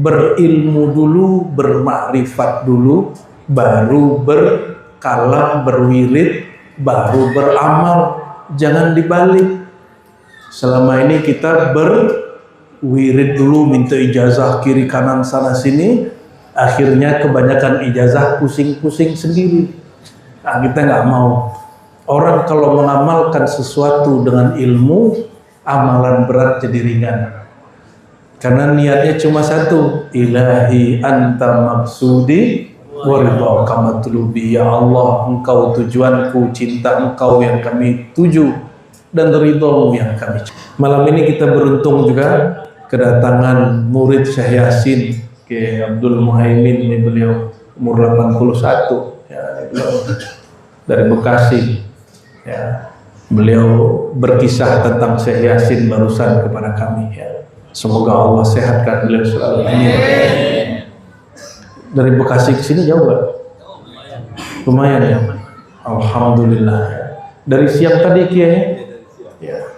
berilmu dulu, bermakrifat dulu, baru berkalam, berwirid, baru beramal. Jangan dibalik. Selama ini kita berwirid dulu, minta ijazah kiri kanan sana sini, akhirnya kebanyakan ijazah pusing-pusing sendiri. Nah, kita nggak mau. Orang kalau mengamalkan sesuatu dengan ilmu, amalan berat jadi ringan. Karena niatnya cuma satu, ilahi anta maksudi wa ridhaka matlubi. Ya Allah, engkau tujuanku, cinta engkau yang kami tuju, dan ridhamu yang kami cinta. Malam ini kita beruntung juga kedatangan murid Syekh Yasin ke Abdul Muhaimin. Ini beliau umur 81 ya, dari Bekasi ya. Beliau berkisah tentang Syekh Yasin barusan kepada kami ya. Semoga Allah sehatkan beliau selalu. Amin. Dari Bekasi ke sini jauh gak? Lumayan ya. Alhamdulillah. Dari siang tadi kayaknya. Ya.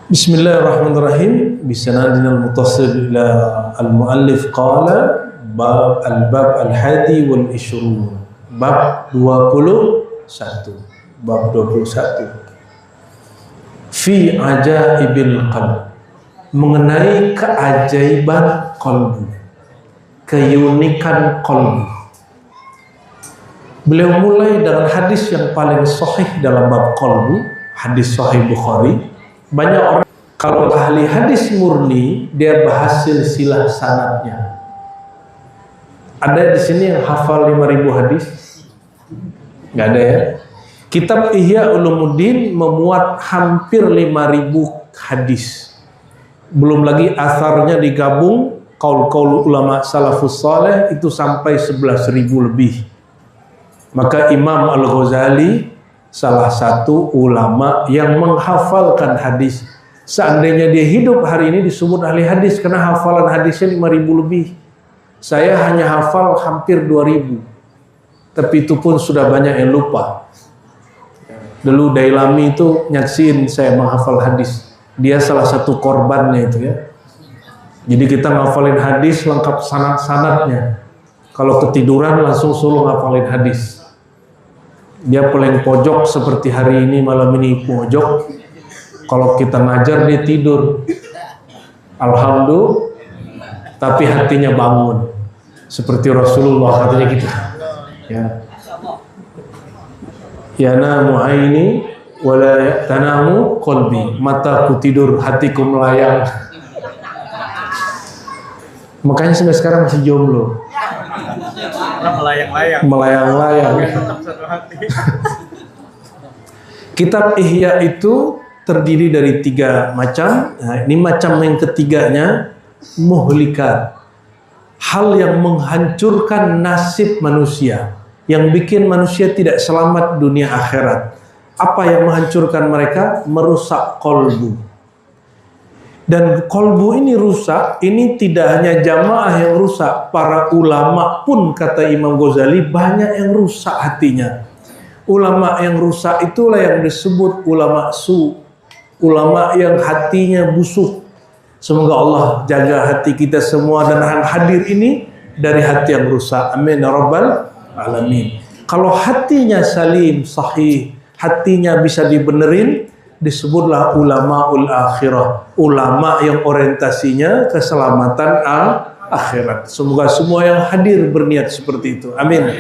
Bismillahirrahmanirrahim. Bisanadinal muttasil ila al-muallif qala bab al-bab al-hadi wal ishrun. Bab 21. Bab 21. Fi ajaibil qalb. Mengenai keajaiban kolbu, keunikan kolbu. Beliau mulai dengan hadis yang paling sahih dalam bab kolbu, hadis sahih Bukhari. Banyak orang kalau ahli hadis murni dia bahas silsilah sanadnya. Ada di sini yang hafal 5.000 hadis? Nggak ada ya? Kitab Ihya Ulumuddin memuat hampir 5.000 hadis. Belum lagi asarnya digabung, kaul-kaul ulama salafus saleh itu sampai 11.000 lebih. Maka Imam Al-Ghazali salah satu ulama yang menghafalkan hadis. Seandainya dia hidup hari ini disebut ahli hadis karena hafalan hadisnya 5.000 lebih. Saya hanya hafal hampir 2.000. Tapi itu pun sudah banyak yang lupa. Dulu Dailami itu nyaksiin saya menghafal hadis. Dia salah satu korbannya itu ya. Jadi kita ngafalin hadis lengkap sanad-sanadnya. Kalau ketiduran langsung suruh ngafalin hadis. Dia paling pojok seperti hari ini, malam ini pojok. Kalau kita ngajar dia tidur. Alhamdulillah. Tapi hatinya bangun. Seperti Rasulullah katanya gitu. Ya. Ya namu aini wala tanamu qalbi. Mataku tidur, hatiku melayang. Makanya sampai sekarang masih jomblo. Melayang-layang. Kitab Ihya itu terdiri dari 3 macam. Nah, ini macam yang ketiganya, muhlikat. Hal yang menghancurkan nasib manusia, yang bikin manusia tidak selamat dunia akhirat. Apa yang menghancurkan mereka? Merusak kolbu. Dan kolbu ini rusak, ini tidak hanya jamaah yang rusak, para ulama pun kata Imam Ghazali banyak yang rusak hatinya. Ulama yang rusak itulah yang disebut ulama su, ulama yang hatinya busuk. Semoga Allah jaga hati kita semua dan yang hadir ini dari hati yang rusak. Amin ya rabbal alamin. Kalau hatinya salim, sahih, hatinya bisa dibenerin, disebutlah ulamaul akhirah, ulama yang orientasinya keselamatan akhirat. Semoga semua yang hadir berniat seperti itu. Amin.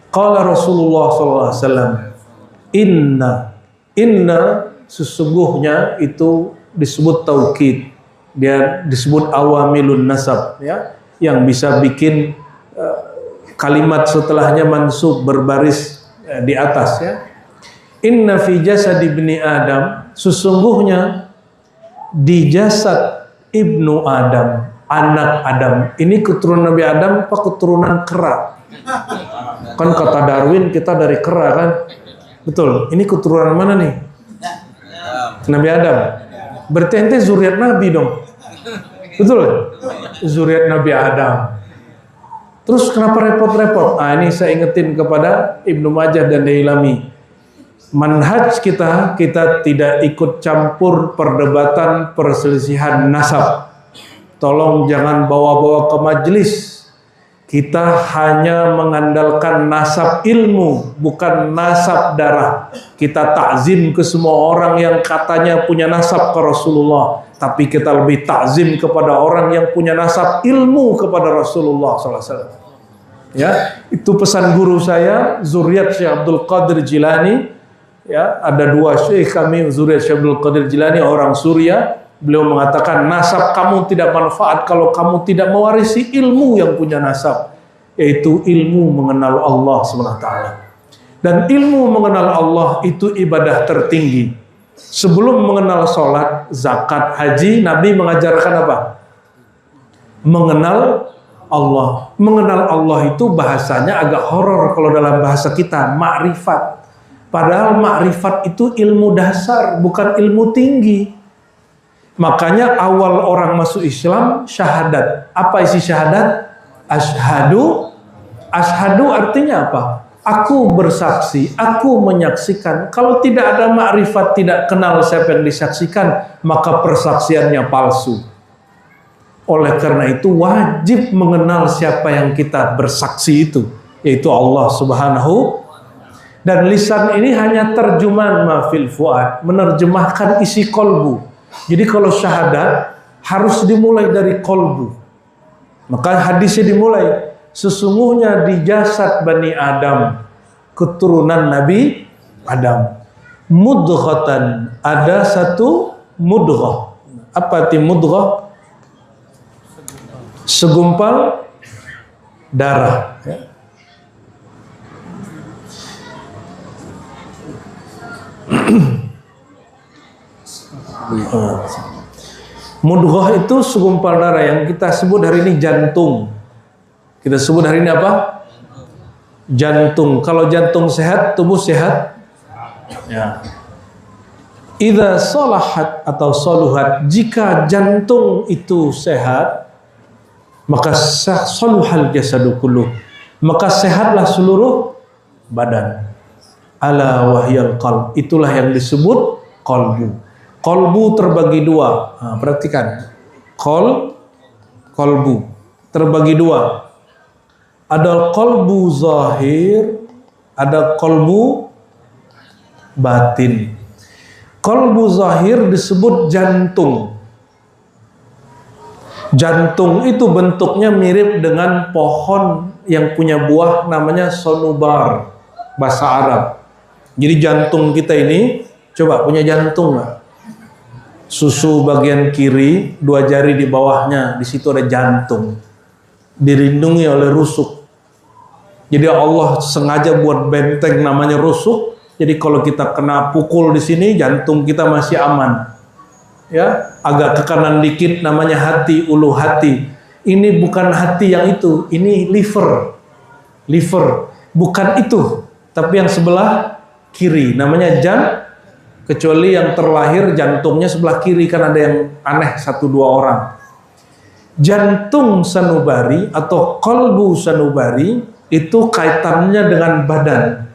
Qala Rasulullah SAW, inna sesungguhnya itu disebut taukid, dia disebut awamilun nasab ya, yang bisa bikin kalimat setelahnya mansub berbaris di atas ya. Inna fi jasad ibni Adam, sesungguhnya di jasad ibnu Adam, anak Adam. Ini keturunan Nabi Adam apa keturunan kera? Kan kata Darwin kita dari kera kan? Betul. Ini keturunan mana nih? Nabi Adam. Berarti ente zuriat Nabi dong. Betul? Zuriat Nabi Adam. Terus kenapa repot-repot? Ini saya ingetin kepada Ibnu Majah dan Dailami. Manhaj kita tidak ikut campur perdebatan perselisihan nasab. tolong jangan bawa-bawa ke majelis. Kita hanya mengandalkan nasab ilmu, bukan nasab darah. Kita takzim ke semua orang yang katanya punya nasab ke Rasulullah, tapi kita lebih takzim kepada orang yang punya nasab ilmu kepada Rasulullah SAW. Ya, itu pesan guru saya, zuriat Syekh Abdul Qadir Jilani. Ya, ada dua syekh kami, zuriat Syekh Abdul Qadir Jilani, orang Suriah. Beliau mengatakan nasab kamu tidak manfaat kalau kamu tidak mewarisi ilmu yang punya nasab, yaitu ilmu mengenal Allah SWT. Dan ilmu mengenal Allah itu ibadah tertinggi. Sebelum mengenal sholat, zakat, haji, Nabi mengajarkan apa? Mengenal Allah. Mengenal Allah itu bahasanya agak horor kalau dalam bahasa kita, makrifat. Padahal makrifat itu ilmu dasar, bukan ilmu tinggi. Makanya awal orang masuk Islam syahadat. Apa isi syahadat? Asyhadu. Asyhadu artinya apa? Aku bersaksi, aku menyaksikan. Kalau tidak ada makrifat, tidak kenal siapa yang disaksikan, maka persaksiannya palsu. Oleh karena itu wajib mengenal siapa yang kita bersaksi itu, yaitu Allah Subhanahu. Dan lisan ini hanya terjemahan mafil fuad, menerjemahkan isi kolbu. Jadi kalau syahadat harus dimulai dari kolbu. Maka hadisnya dimulai, sesungguhnya di jasad Bani Adam, keturunan Nabi Adam, mudghatan, ada satu mudghah. Apa arti mudghah? Segumpal darah. Mudghah itu segumpal darah yang kita sebut hari ini jantung. Kita sebut hari ini apa? Jantung. Kalau jantung sehat, tubuh sehat. Ya. Idza salahat atau saluhat, jika jantung itu sehat, maka saluhal jasadu kulluh, maka sehatlah seluruh badan. Ala wahyal qalb, itulah yang disebut qalbu. Kolbu terbagi dua. Nah, perhatikan. Kolbu terbagi dua. Ada kolbu zahir, ada kolbu batin. Kolbu zahir disebut jantung. Jantung itu bentuknya mirip dengan pohon yang punya buah namanya sonubar, bahasa Arab. Jadi jantung kita ini, coba punya jantung nggak? Susu bagian kiri, 2 jari di bawahnya, di situ ada jantung, dilindungi oleh rusuk. Jadi Allah sengaja buat benteng namanya rusuk. Jadi kalau kita kena pukul di sini, jantung kita masih aman. Ya, agak ke kanan dikit namanya hati, ulu hati. Ini bukan hati yang itu, ini liver. Bukan itu, tapi yang sebelah kiri namanya kecuali yang terlahir jantungnya sebelah kiri, kan ada yang aneh 1-2 orang. Jantung sanubari atau kolbu sanubari itu kaitannya dengan badan.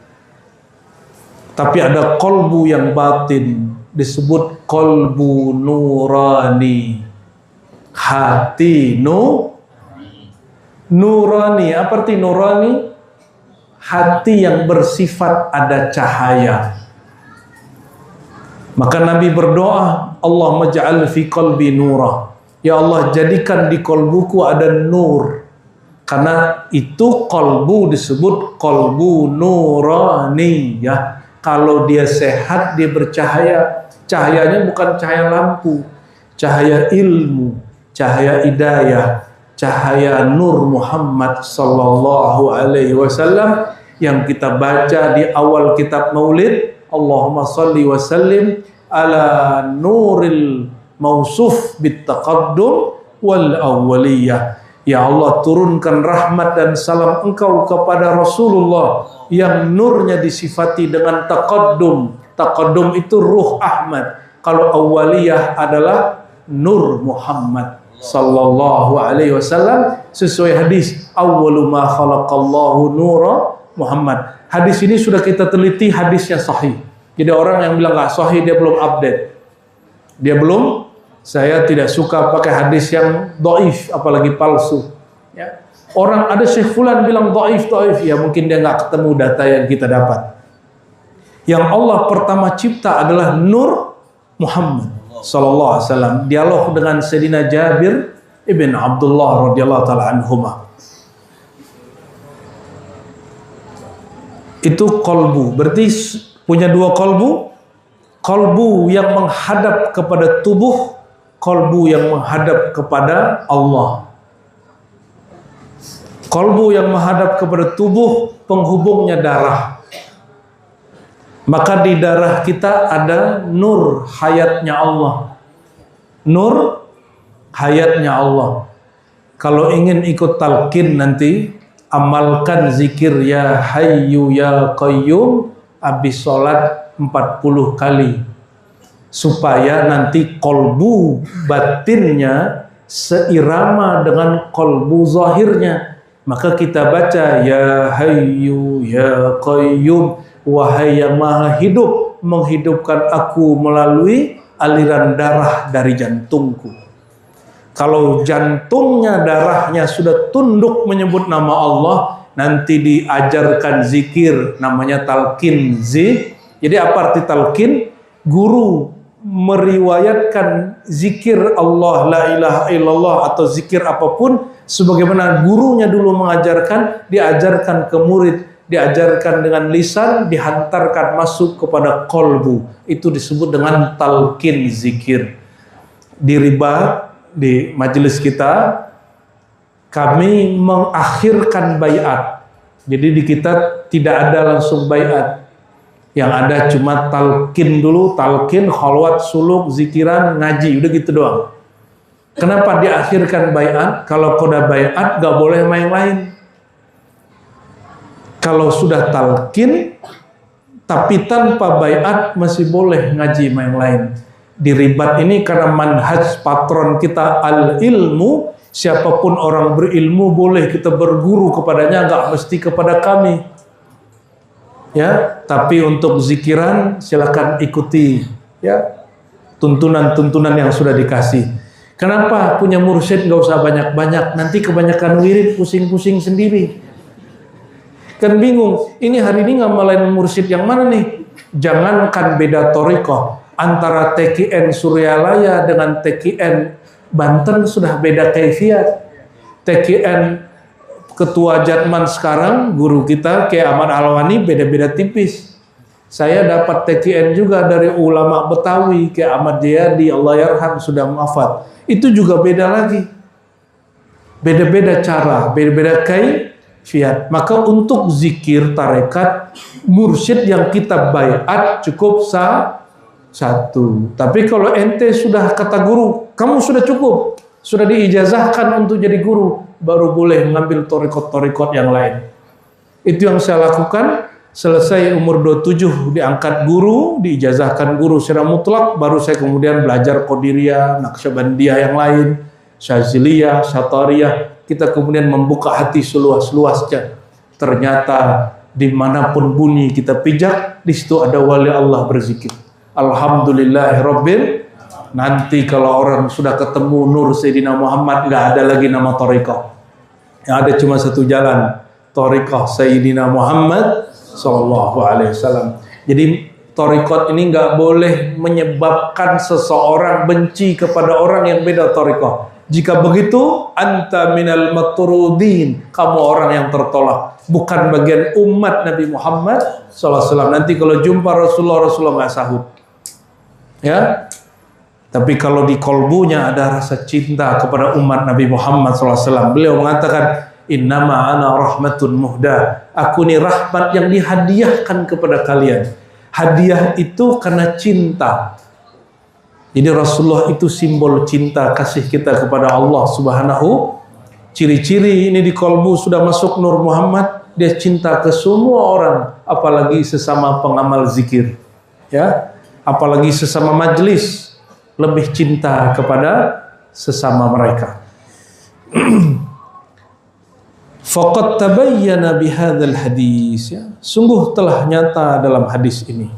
Tapi ada kolbu yang batin, disebut kolbu nurani. Hati nurani. Apa arti nurani? Hati yang bersifat ada cahaya. Maka Nabi berdoa, Allahumma ja'al fi qalbi nura. Ya Allah, jadikan di kolbuku ada nur. Karena itu kolbu disebut kolbu nurani, ya. Kalau dia sehat, dia bercahaya. Cahayanya bukan cahaya lampu, cahaya ilmu, cahaya hidayah, cahaya Nur Muhammad sallallahu alaihi wasallam yang kita baca di awal kitab Maulid. Allahumma salli wa sallim ala nuril mausuf bit taqaddum wal awwaliyah. Ya Allah, turunkan rahmat dan salam Engkau kepada Rasulullah yang nurnya disifati dengan taqaddum. Taqaddum itu ruh Ahmad. Kalau awwaliyah adalah Nur Muhammad sallallahu alaihi wasallam sesuai hadis awwalu ma khalaqallahu nura Muhammad. Hadis ini sudah kita teliti, hadisnya sahih. Jadi orang yang bilang nggak sahih, dia belum update. Dia belum Saya tidak suka pakai hadis yang dhaif, apalagi palsu. Ya. Orang ada Syekh Fulan bilang dhaif, ya mungkin dia nggak ketemu data yang kita dapat. Yang Allah pertama cipta adalah Nur Muhammad sallallahu alaihi wasallam. Dialog dengan Sayyidina Jabir ibn Abdullah radhiyallahu taala anhuma. Itu kolbu, berarti punya dua kolbu. Kolbu yang menghadap kepada tubuh, kolbu yang menghadap kepada Allah. Kolbu yang menghadap kepada tubuh, penghubungnya darah. Maka di darah kita ada nur hayatnya Allah. Nur hayatnya Allah. Kalau ingin ikut talqin nanti, amalkan zikir ya hayyu ya qayyum habis sholat 40 kali. Supaya nanti kolbu batinnya seirama dengan kolbu zahirnya. Maka kita baca ya hayyu ya qayyum, wahai yang maha hidup, menghidupkan aku melalui aliran darah dari jantungku. Kalau jantungnya, darahnya sudah tunduk menyebut nama Allah, nanti diajarkan zikir namanya talqin. Jadi apa arti talqin? Guru meriwayatkan zikir Allah la ilaha illallah atau zikir apapun sebagaimana gurunya dulu mengajarkan, diajarkan ke murid, diajarkan dengan lisan, dihantarkan masuk kepada kolbu. Itu disebut dengan talqin zikir. Di riba, di majelis kita, kami mengakhirkan baiat. Jadi di kita tidak ada langsung baiat. Yang ada cuma talqin dulu, talqin, khalwat, suluk, zikiran, ngaji, udah gitu doang. Kenapa diakhirkan baiat? Kalau udah baiat gak boleh main-main. Kalau sudah talqin tapi tanpa baiat masih boleh ngaji main-main. Di ribat ini karena manhaj patron kita al-ilmu, siapapun orang berilmu boleh kita berguru kepadanya, nggak mesti kepada kami. Ya, tapi untuk zikiran silakan ikuti ya tuntunan-tuntunan yang sudah dikasih. Kenapa punya mursyid nggak usah banyak-banyak, nanti kebanyakan wirid pusing-pusing sendiri. Kan bingung, ini hari ini ngamalin mursyid yang mana nih? Jangankan beda thariqah, antara TKN Suryalaya dengan TKN Banten sudah beda kaifiat. TKN Ketua Jatman sekarang, guru kita Kiai Ahmad Alwani, beda-beda tipis. Saya dapat TKN juga dari ulama Betawi, Kiai Ahmad Jayadi, Allah yarham, sudah wafat. Itu juga beda lagi. Beda-beda cara, beda-beda kaifiat. Maka untuk zikir tarekat, mursyid yang kita baiat cukup satu. Tapi kalau ente sudah kata guru, kamu sudah cukup, sudah diijazahkan untuk jadi guru, baru boleh mengambil thariqat-thariqat yang lain. Itu yang saya lakukan. Selesai umur 27 diangkat guru, diijazahkan guru secara mutlak, baru saya kemudian belajar Qadiriyah, Naqsyabandiyah yang lain, Syaziliyah, Syatariyah. Kita kemudian membuka hati seluas-luasnya. Ternyata dimanapun bunyi kita pijak, di situ ada wali Allah berzikir. Alhamdulillahirabbil. Nanti kalau orang sudah ketemu Nur Sayyidina Muhammad, nggak ada lagi nama thariqah. Yang ada cuma satu jalan, thariqah Sayyidina Muhammad sallallahu alaihi wasallam. Jadi thariqat ini nggak boleh menyebabkan seseorang benci kepada orang yang beda thariqah. Jika begitu, anta minal matrudin, kamu orang yang tertolak, bukan bagian umat Nabi Muhammad sallallahu alaihi wasallam. Nanti kalau jumpa Rasulullah nggak sahut. Ya. Tapi kalau di kolbunya ada rasa cinta kepada umat Nabi Muhammad SAW. Beliau mengatakan, innama ana rahmatun muhda. Aku ini rahmat yang dihadiahkan kepada kalian. Hadiah itu karena cinta. Jadi Rasulullah itu simbol cinta kasih kita kepada Allah Subhanahu. Ciri-ciri ini di kolbu sudah masuk Nur Muhammad. Dia cinta ke semua orang, apalagi sesama pengamal zikir. Ya, apalagi sesama majlis. Lebih cinta kepada sesama mereka. Faqad tabayyana bihadzal hadis, ya. Sungguh telah nyata dalam hadis ini.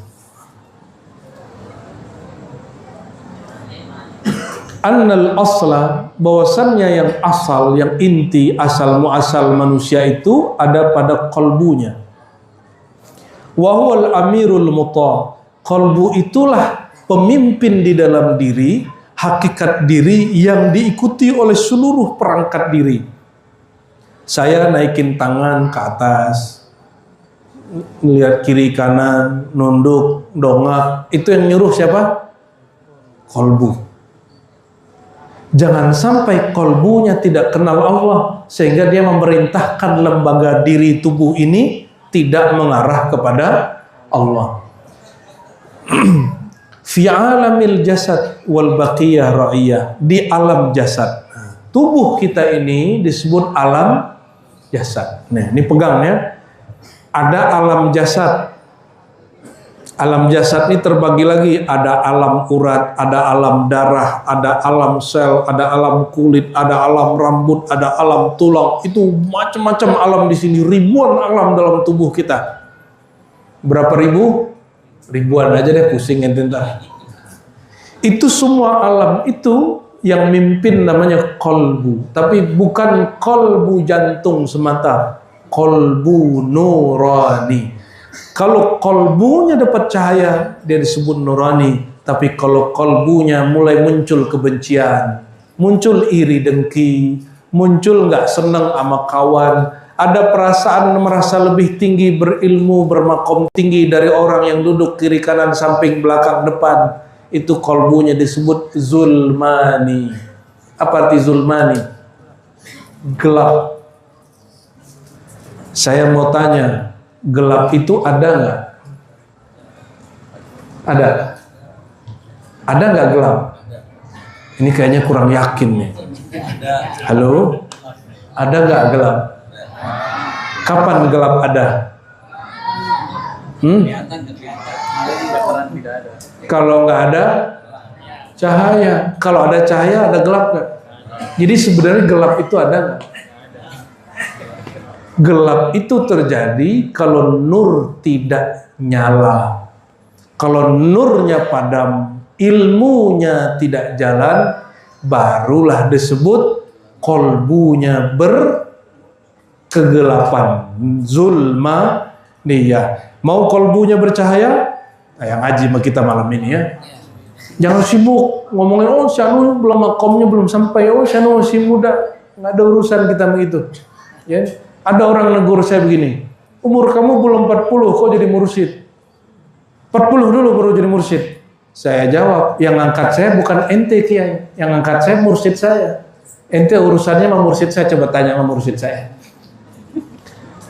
Annal asla, bahwasannya yang asal, yang inti, asal muasal manusia itu ada pada qalbunya. Wa huwal amirul muta'. Qalbu itulah pemimpin di dalam diri, hakikat diri yang diikuti oleh seluruh perangkat diri. Saya naikin tangan ke atas, lihat kiri kanan, nunduk, dongak, itu yang nyuruh siapa? Qalbu. Jangan sampai kolbunya tidak kenal Allah sehingga dia memerintahkan lembaga diri tubuh ini tidak mengarah kepada Allah. Fi alamil jasad wal baqiyah ra'iyah, di alam jasad. Tubuh kita ini disebut alam jasad. Nah, ini pegang ya. Ada alam jasad. Alam jasad ini terbagi lagi, ada alam urat, ada alam darah, ada alam sel, ada alam kulit, ada alam rambut, ada alam tulang. Itu macam-macam alam di sini, ribuan alam dalam tubuh kita. Berapa ribu? Ribuan aja deh, pusing ente ntar. Itu semua alam itu yang mimpin namanya kolbu, tapi bukan kolbu jantung semata, kolbu nurani. Kalau kolbunya dapat cahaya, dia disebut nurani. Tapi kalau kolbunya mulai muncul kebencian, muncul iri dengki, muncul nggak senang sama kawan, ada perasaan merasa lebih tinggi, berilmu, bermakom tinggi dari orang yang duduk kiri kanan samping belakang depan, itu kolbunya disebut zulmani. Apa arti zulmani? Gelap. Saya mau tanya, gelap itu ada nggak? Ada. Ada nggak gelap? Ini kayaknya kurang yakin nih. Halo? Ada nggak gelap? Kapan gelap ada? Kalau nggak ada cahaya. Kalau ada cahaya ada gelap nggak? Jadi sebenarnya gelap itu ada nggak? Gelap itu terjadi kalau nur tidak nyala. Kalau nurnya padam, ilmunya tidak jalan, barulah disebut kolbunya berkegelapan. Zulma niyah. Mau kolbunya bercahaya? Yang ngaji sama kita malam ini ya. Jangan sibuk ngomongin, oh Syanu belum makomnya belum sampai, oh Syanu masih muda. Nggak ada urusan kita begitu. Ya. Ada orang negur saya begini, umur kamu belum 40, kok jadi mursyid? 40 dulu baru jadi mursyid. Saya jawab, yang ngangkat saya bukan ente kiai, yang ngangkat saya mursyid saya. Ente urusannya sama mursyid saya, coba tanya sama mursyid saya.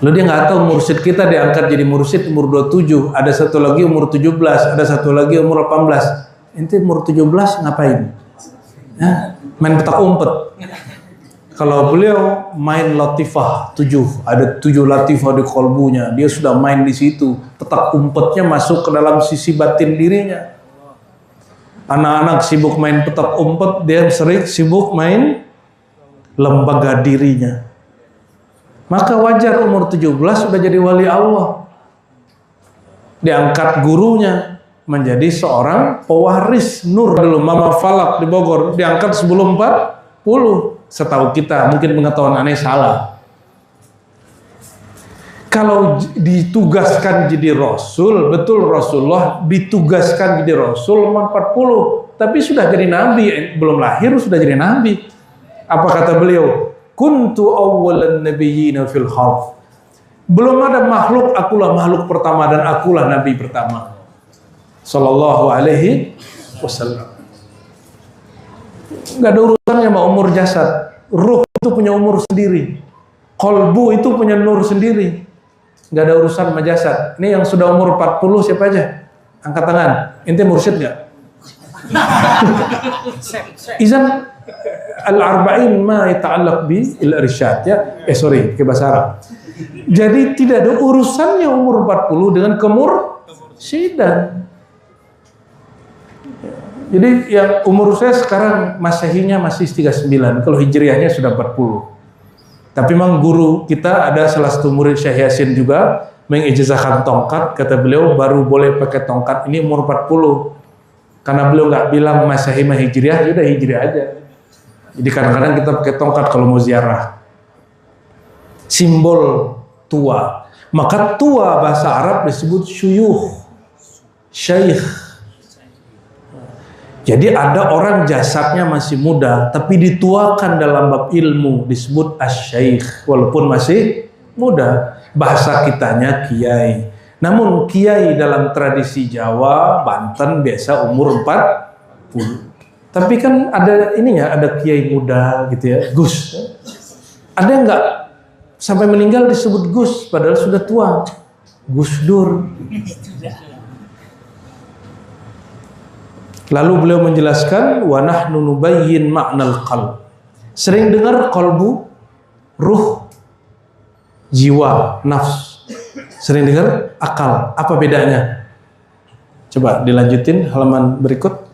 Lalu dia nggak tahu mursyid kita diangkat jadi mursyid umur 27, ada satu lagi umur 17, ada satu lagi umur 18. Ente umur 17 ngapain? Hah? Main petak umpet. Kalau beliau main latifah 7, ada 7 latifah di kolbunya, dia sudah main di situ, petak umpetnya masuk ke dalam sisi batin dirinya. Anak-anak sibuk main petak umpet, dia sering sibuk main lembaga dirinya. Maka wajar umur 17 sudah jadi wali Allah. Diangkat gurunya menjadi seorang pewaris nur dulu, Mama Falak di Bogor, diangkat sebelum 40. Setahu kita, mungkin pengetahuan aneh salah. Kalau ditugaskan jadi Rasul, betul Rasulullah ditugaskan jadi Rasul umur 40, tapi sudah jadi Nabi, belum lahir sudah jadi Nabi. Apa kata beliau? Kuntu awwalan nabiyyina fil khalq. Belum ada makhluk, akulah makhluk pertama dan akulah Nabi pertama. Sallallahu alaihi wasallam. Nggak ada urusannya sama umur jasad. Ruh itu punya umur sendiri. Kolbu itu punya nur sendiri. Nggak ada urusan sama jasad. Ini yang sudah umur 40 siapa aja? Angkat tangan. Ente mursyid nggak? Izan al-arba'in ma yata'allaq bi il-irsyad ya. Sorry, ke bahasa Arab. Jadi tidak ada urusannya umur 40 dengan kemursyidan. Jadi yang umur saya sekarang Masehinya masih 39, kalau Hijriahnya sudah 40. Tapi memang guru kita ada salah satu murid Syekh Yasin juga mengijazahkan tongkat, kata beliau baru boleh pakai tongkat ini umur 40. Karena beliau nggak bilang Masehi mah Hijriah, ya udah Hijriah aja. Jadi kadang-kadang kita pakai tongkat kalau mau ziarah. Simbol tua. Maka tua bahasa Arab disebut syuyukh, syekh. Jadi ada orang jasadnya masih muda, tapi dituakan dalam bab ilmu disebut asy-syekh, walaupun masih muda. Bahasa kitanya kiai. Namun kiai dalam tradisi Jawa, Banten biasa umur 40. Tapi kan ada ininya, ada kiai muda gitu ya, Gus. Ada enggak sampai meninggal disebut Gus padahal sudah tua? Gus Dur. Lalu beliau menjelaskan wa nahnu nubayyin ma'nal qalb. Sering dengar qalbu, ruh, jiwa, nafs. Sering dengar akal. Apa bedanya? Coba dilanjutin halaman berikut.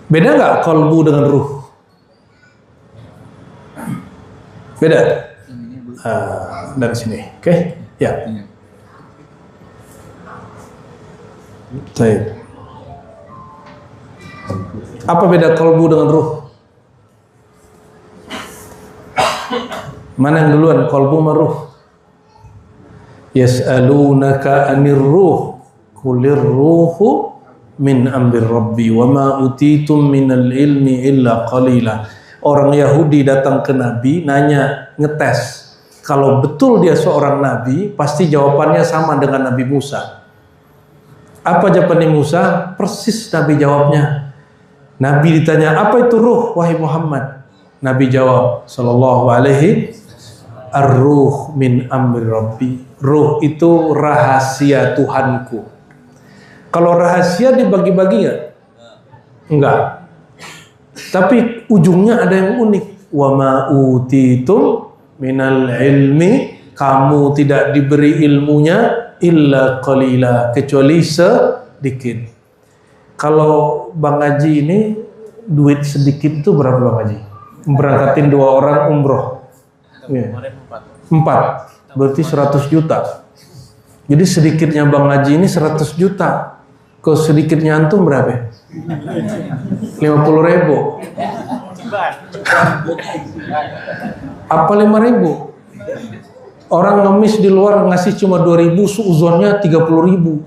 Beda nggak qalbu dengan ruh? Beda. Dari sini, oke? Ya. Baik. Apa beda qalbu dengan ruh? Mana yang duluan, qalbu sama ruh? Yas'alunaka 'anir ruh, qulir ruhu min amri rabbi wa ma utitum minal ilmi illa qalila. Orang Yahudi datang ke Nabi nanya, ngetes. Kalau betul dia seorang nabi, pasti jawabannya sama dengan Nabi Musa. Apa jawaban Musa? Persis Nabi jawabnya. Nabi ditanya, apa itu ruh, wahai Muhammad? Nabi jawab, sallallahu alaihi, ar-ruh min amri rabbi. Ruh itu rahasia Tuhanku. Kalau rahasia dibagi-bagi nggak? Enggak. Tapi ujungnya ada yang unik. Wa ma utitum minal ilmi, kamu tidak diberi ilmunya illa qalila, kecuali sedikit. Kalau Bang Haji ini duit sedikit itu berapa Bang Haji? Berangkatin 2 orang umroh. Ya. 4. Berarti 100 juta. Jadi sedikitnya Bang Haji ini 100 juta. Kalau sedikitnya antum berapa? 50.000. Apa 5.000? Orang ngemis di luar ngasih cuma 2.000, suuzonnya 30.000.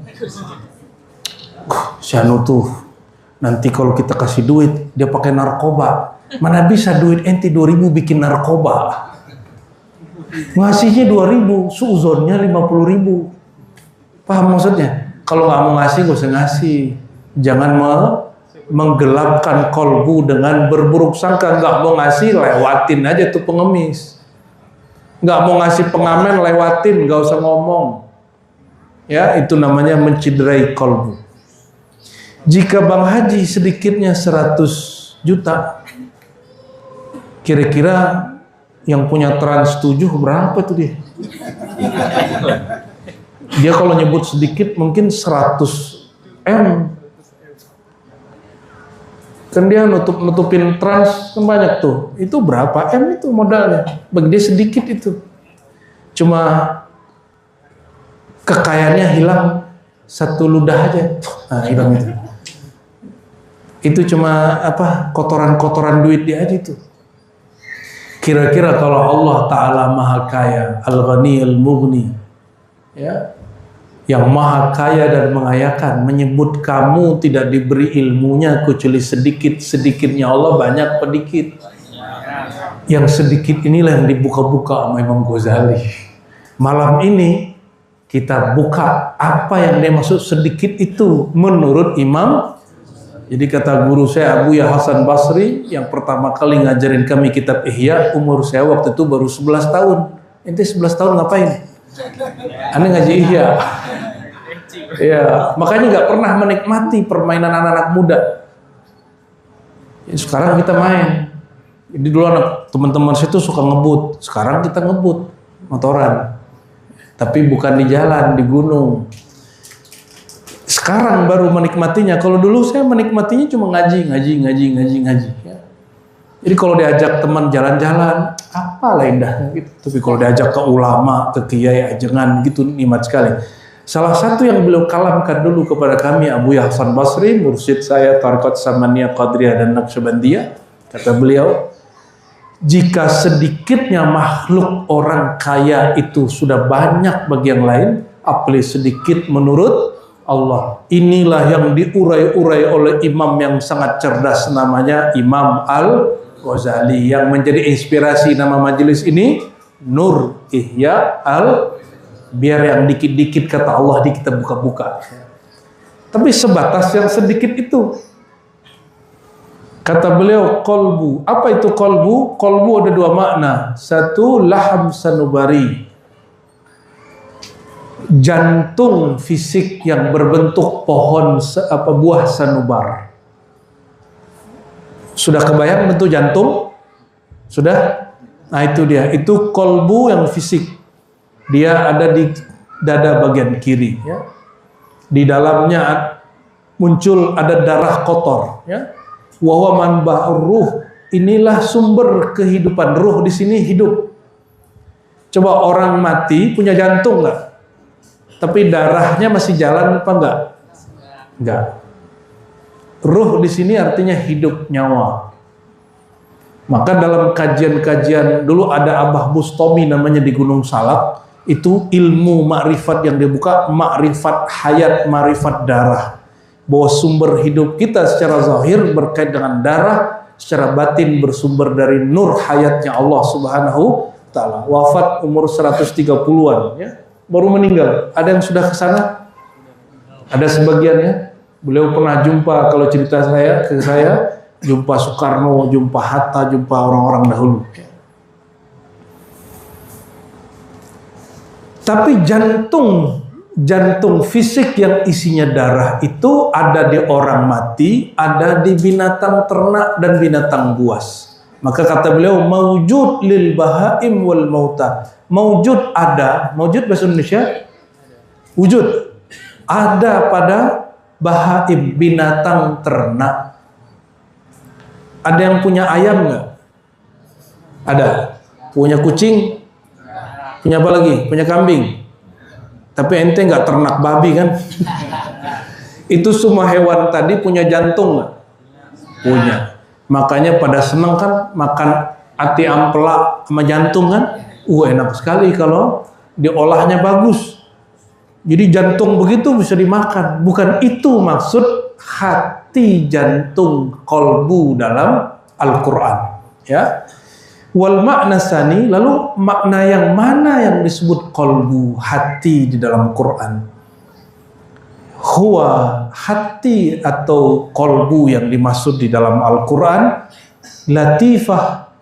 Sianu tuh, nanti kalau kita kasih duit, dia pakai narkoba. Mana bisa duit enti 2.000 bikin narkoba? Ngasihnya 2.000, suuzonnya 50.000. Paham maksudnya? Kalau nggak mau ngasih, gak usah ngasih. Jangan menggelapkan kolbu dengan berburuk sangka. Nggak mau ngasih, lewatin aja tuh pengemis. Nggak mau ngasih pengamen, lewatin, nggak usah ngomong. Ya, itu namanya menciderai kolbu. Jika Bang Haji sedikitnya 100 juta, kira-kira yang punya Trans 7 berapa tuh dia? Dia kalau nyebut sedikit mungkin 100 M. Kan dia nutupin Trans kan banyak tuh. Itu berapa M itu modalnya? Bagi dia sedikit itu. Cuma kekayaannya hilang 1 ludah aja. Nah, hilang itu. Itu cuma apa? Kotoran-kotoran duit dia aja itu. Kira-kira kalau Allah Ta'ala Maha Kaya, Al-Ghani Al-Mughni, ya, yang Maha Kaya dan mengayakan, menyebut kamu tidak diberi ilmunya kecuali sedikit-sedikitnya Allah, banyak pedikit. Yang sedikit inilah yang dibuka-buka sama Imam Ghazali. Malam ini kita buka apa yang dia maksud sedikit itu menurut Imam. Jadi kata guru saya Abuya Hasan Basri yang pertama kali ngajarin kami kitab Ihya, umur saya waktu itu baru 11 tahun. Ente 11 tahun ngapain? Aneh ngaji Ihya. Ya, makanya nggak pernah menikmati permainan anak-anak muda. Ya, sekarang kita main. Jadi dulu anak teman-teman situ suka ngebut. Sekarang kita ngebut motoran. Tapi bukan di jalan, di gunung. Sekarang baru menikmatinya. Kalau dulu saya menikmatinya cuma ngaji. Ya. Jadi kalau diajak teman jalan-jalan, apalah indahnya gitu. Tapi kalau diajak ke ulama, ke kiai, jangan gitu, nikmat sekali. Salah satu yang beliau kalamkan dulu kepada kami, Abu Hasan Basri, mursyid saya Tariqat Samaniyah, Qadriyah dan Naqsyabandiyah, kata beliau, jika sedikitnya makhluk orang kaya itu sudah banyak bagi yang lain, apalagi sedikit menurut Allah. Inilah yang diurai-urai oleh imam yang sangat cerdas, namanya Imam Al-Ghazali, yang menjadi inspirasi nama majelis ini Nur Ihya Al, biar yang dikit-dikit kata Allah di kita buka-buka. Tapi sebatas yang sedikit itu. Kata beliau, kolbu. Apa itu kolbu? Kolbu ada dua makna. Satu, laham sanubari, jantung fisik yang berbentuk pohon buah sanubar. Sudah kebayang bentuk jantung? Sudah? Nah itu dia. Itu kolbu yang fisik. Dia ada di dada bagian kiri, ya. Di dalamnya muncul ada darah kotor, ya. Wa huwa manba'ur ruh, inilah sumber kehidupan. Ruh di sini hidup. Coba orang mati punya jantung nggak? Tapi darahnya masih jalan apa enggak? Enggak. Ruh di sini artinya hidup, nyawa. Maka dalam kajian-kajian dulu ada Abah Bustami namanya di Gunung Salak. Itu ilmu makrifat yang dibuka, makrifat hayat, makrifat darah. Bahwa sumber hidup kita secara zahir berkait dengan darah, secara batin bersumber dari nur hayatnya Allah Subhanahu Ta'ala. Wafat umur 130-an, ya. Baru meninggal. Ada yang sudah ke sana? Ada sebagiannya. Beliau pernah jumpa, kalau cerita ke saya, jumpa Soekarno, jumpa Hatta, jumpa orang-orang dahulu. Tapi jantung fisik yang isinya darah itu ada di orang mati, ada di binatang ternak dan binatang buas. Maka kata beliau, maujud lil bahaim wal mauta. Maujud ada, maujud bahasa Indonesia? Wujud. Ada pada bahaim, binatang ternak. Ada yang punya ayam nggak? Ada. Punya kucing? Punya apa lagi? Punya kambing. Tapi ente nggak ternak babi kan? Itu semua hewan tadi punya jantung nggak? Punya. Makanya pada senang kan makan ati ampela sama jantung kan? Enak sekali kalau diolahnya bagus. Jadi jantung begitu bisa dimakan. Bukan itu maksud hati, jantung, kolbu dalam Al-Quran. Ya. Wal makna sani, lalu makna yang mana yang disebut kolbu, hati di dalam Quran? Huwa, hati atau kolbu yang dimaksud di dalam Al-Quran, latifah,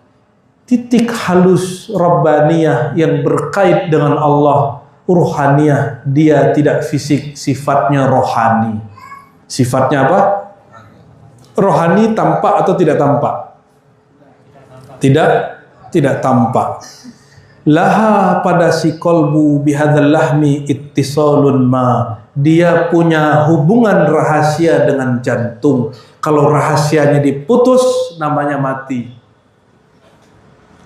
titik halus rabbaniyah yang berkait dengan Allah, ruhaniyah, dia tidak fisik, sifatnya rohani. Sifatnya apa? Rohani tampak atau tidak tampak? Tidak tampak. Laha pada si kolbu bihadzal lahmi ittisalun ma. Dia punya hubungan rahasia dengan jantung. Kalau rahasianya diputus namanya mati.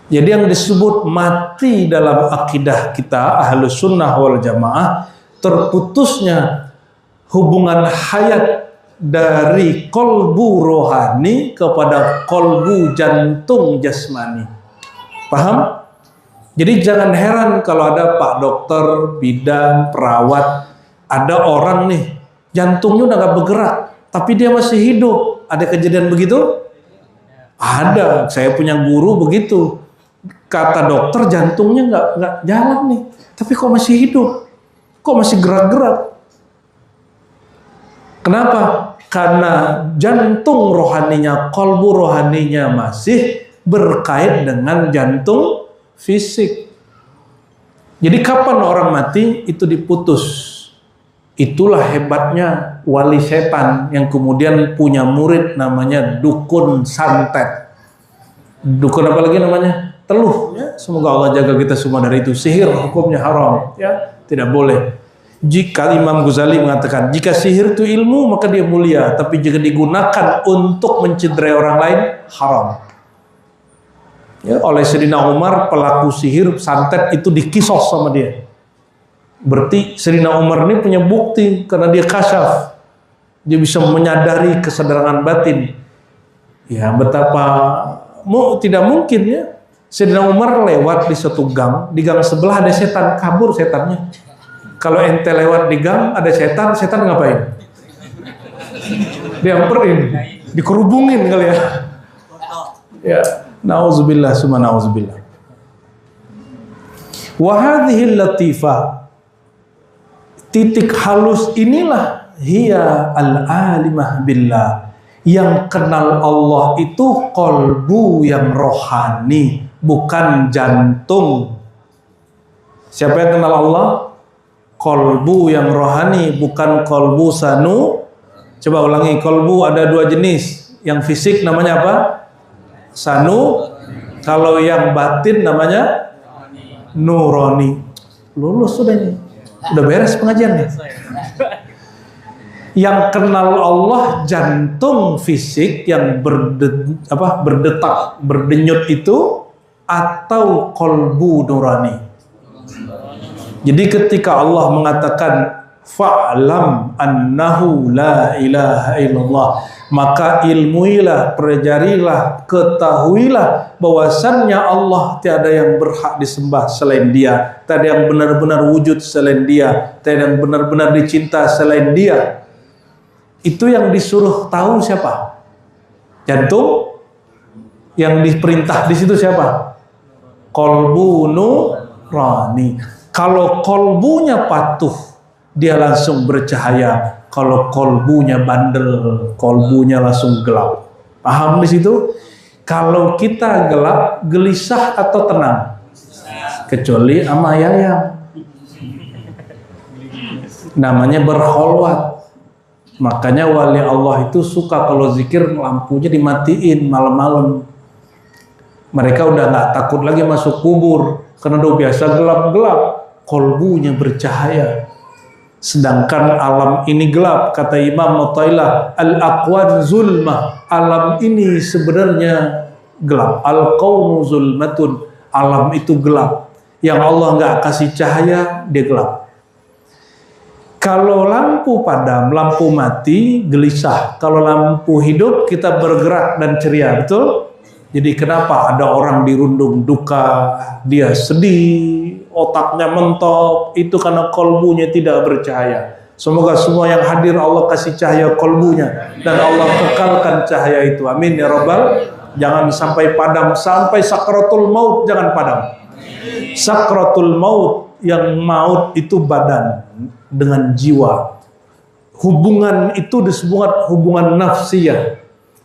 Jadi yang disebut mati dalam akidah kita Ahlus Sunnah wal Jamaah, terputusnya hubungan hayat dari kolbu rohani kepada kolbu jantung jasmani. Paham? Jadi jangan heran kalau ada Pak Dokter, bidan, perawat, ada orang nih jantungnya udah gak bergerak, tapi dia masih hidup. Ada kejadian begitu? Ada. Saya punya guru begitu. Kata dokter jantungnya nggak jalan nih, tapi kok masih hidup, kok masih gerak-gerak. Kenapa? Karena jantung rohaninya, kolbu rohaninya masih berkait dengan jantung fisik. Jadi kapan orang mati itu diputus. Itulah hebatnya wali setan yang kemudian punya murid namanya dukun santet. Dukun apa lagi namanya? Teluh. Ya. Semoga Allah jaga kita semua dari itu. Sihir hukumnya haram. Ya, tidak boleh. Jika Imam Ghazali mengatakan jika sihir itu ilmu maka dia mulia, tapi jika digunakan untuk mencederai orang lain haram. Ya, oleh Sayyidina Umar pelaku sihir santet itu dikisos sama dia. Berarti Sayyidina Umar ini punya bukti karena dia kasyaf. Dia bisa menyadari kesadaran batin. Ya, betapa tidak mungkin ya. Sayyidina Umar lewat di suatu gang, di gang sebelah ada setan, kabur setannya. Kalau ente lewat di gang ada setan, setan ngapain? Diamperin, dikerubungin kali ya. Ya, nauzubillah summa nauzubillah. Wa hadhil latifah, titik halus inilah hiya al-alimah billah, yang kenal Allah itu kolbu yang rohani, bukan jantung. Siapa yang kenal Allah? Kolbu yang rohani, bukan kolbu sanu. Coba ulangi, kolbu ada dua jenis. Yang fisik namanya apa? Sanu. Kalau yang batin namanya nurani. Lulus sudah ini. Udah beres pengajiannya. Yang kenal Allah jantung fisik yang berdetak, berdenyut itu, atau kolbu nurani. Jadi ketika Allah mengatakan fa'lam annahu la ilaha illallah, maka ilmuilah, pelajarilah, ketahuilah bahwasannya Allah tiada yang berhak disembah selain Dia, tiada yang benar-benar wujud selain Dia, tiada yang benar-benar dicinta selain Dia. Itu yang disuruh tahu siapa? Jantung. Yang diperintah di situ siapa? Kolbu nurani. Kalau kolbunya patuh, dia langsung bercahaya. Kalau kolbunya bandel, kolbunya langsung gelap. Paham di situ? Kalau kita gelap, gelisah atau tenang? Kecuali sama yayang. Namanya berkholwat. Makanya wali Allah itu suka kalau zikir lampunya dimatiin malam-malam. Mereka udah nggak takut lagi masuk kubur karena udah biasa gelap-gelap. Kolbunya bercahaya. Sedangkan alam ini gelap, kata Imam Mu'tailah, al-aqwan zulmah, alam ini sebenarnya gelap. Al-qawmu zulmatun, alam itu gelap. Yang Allah nggak kasih cahaya, dia gelap. Kalau lampu padam, lampu mati, gelisah. Kalau lampu hidup, kita bergerak dan ceria, betul? Jadi kenapa ada orang dirundung duka, dia sedih, otaknya mentok, itu karena kolbunya tidak bercahaya. Semoga semua yang hadir Allah kasih cahaya kolbunya, dan Allah kekalkan cahaya itu. Amin ya Rabbal. Jangan sampai padam, sampai sakratul maut jangan padam. Sakratul maut, yang maut itu badan dengan jiwa. Hubungan itu disebut hubungan nafsiyah.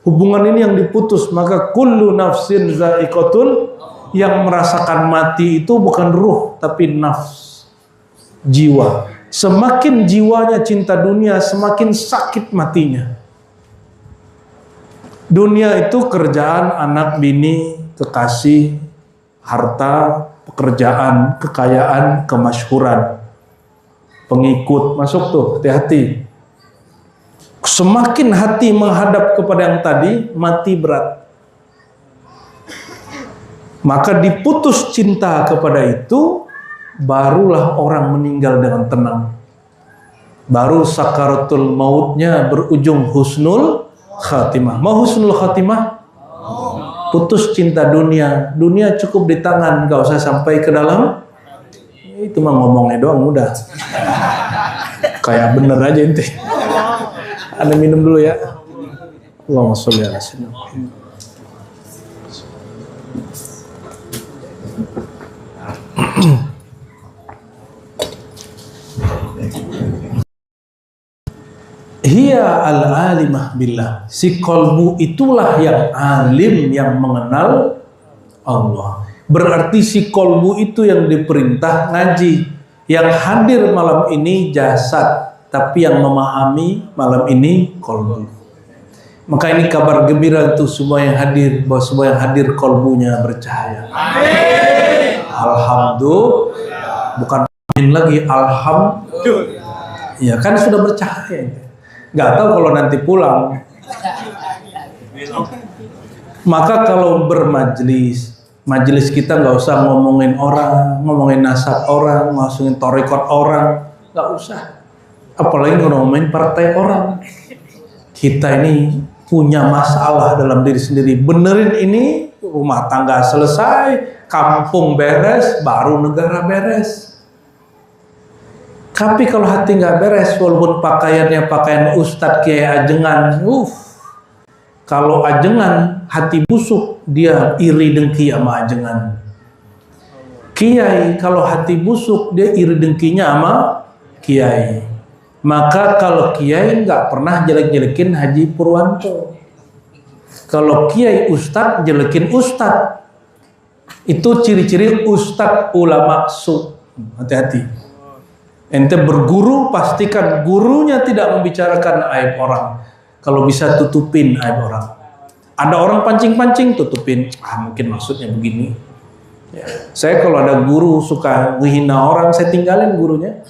Hubungan ini yang diputus, maka kullu nafsin za'iqatul, yang merasakan mati itu bukan ruh tapi nafs, jiwa. Semakin jiwanya cinta dunia, semakin sakit matinya. Dunia itu kerjaan, anak, bini, kekasih, harta, pekerjaan, kekayaan, kemasyhuran, pengikut, masuk tuh, hati-hati. Semakin hati menghadap kepada yang tadi, mati berat. Maka diputus cinta kepada itu, barulah orang meninggal dengan tenang. Baru sakaratul mautnya berujung husnul khatimah. Mau husnul khatimah? Putus cinta dunia. Dunia cukup di tangan, gak usah sampai ke dalam. Itu mah ngomongnya doang udah. Kayak bener aja ente. Anda minum dulu ya. Allahumma sholli ala sayyidina Muhammad. Hiya al-alimah billah. Si kolbu itulah yang alim, yang mengenal Allah. Berarti si kolbu itu yang diperintah ngaji. Yang hadir malam ini jasad, tapi yang memahami malam ini kolbu. Maka ini kabar gembira untuk semua yang hadir, bahwa semua yang hadir kolbunya bercahaya. Amin. Alhamdulillah. Bukan amin lagi, alhamdulillah. Ya kan sudah bercahaya. Nggak tahu kalau nanti pulang. Maka kalau bermajlis, Majelis kita nggak usah ngomongin orang, ngomongin nasab orang, ngomongin torikot orang, nggak usah. Apalagi ngomongin partai orang. Kita ini punya masalah dalam diri sendiri. Benerin ini, rumah tangga selesai, kampung beres, baru negara beres. Tapi kalau hati nggak beres, walaupun pakaiannya pakaian ustadz kiai ajengan, kalau ajengan hati busuk, dia iri dengki sama ajengan. Kiai kalau hati busuk, dia iri dengkinya sama kiai. Maka kalau kiai nggak pernah jelek-jelekin Haji Purwanto. Kalau kiai ustadz jelekin ustadz, itu ciri-ciri ustadz ulama su. Hati-hati. Ente berguru, pastikan gurunya tidak membicarakan aib orang. Kalau bisa tutupin aib orang. Ada orang pancing-pancing, tutupin. Mungkin maksudnya begini. Ya. Saya kalau ada guru suka menghina orang, saya tinggalin gurunya.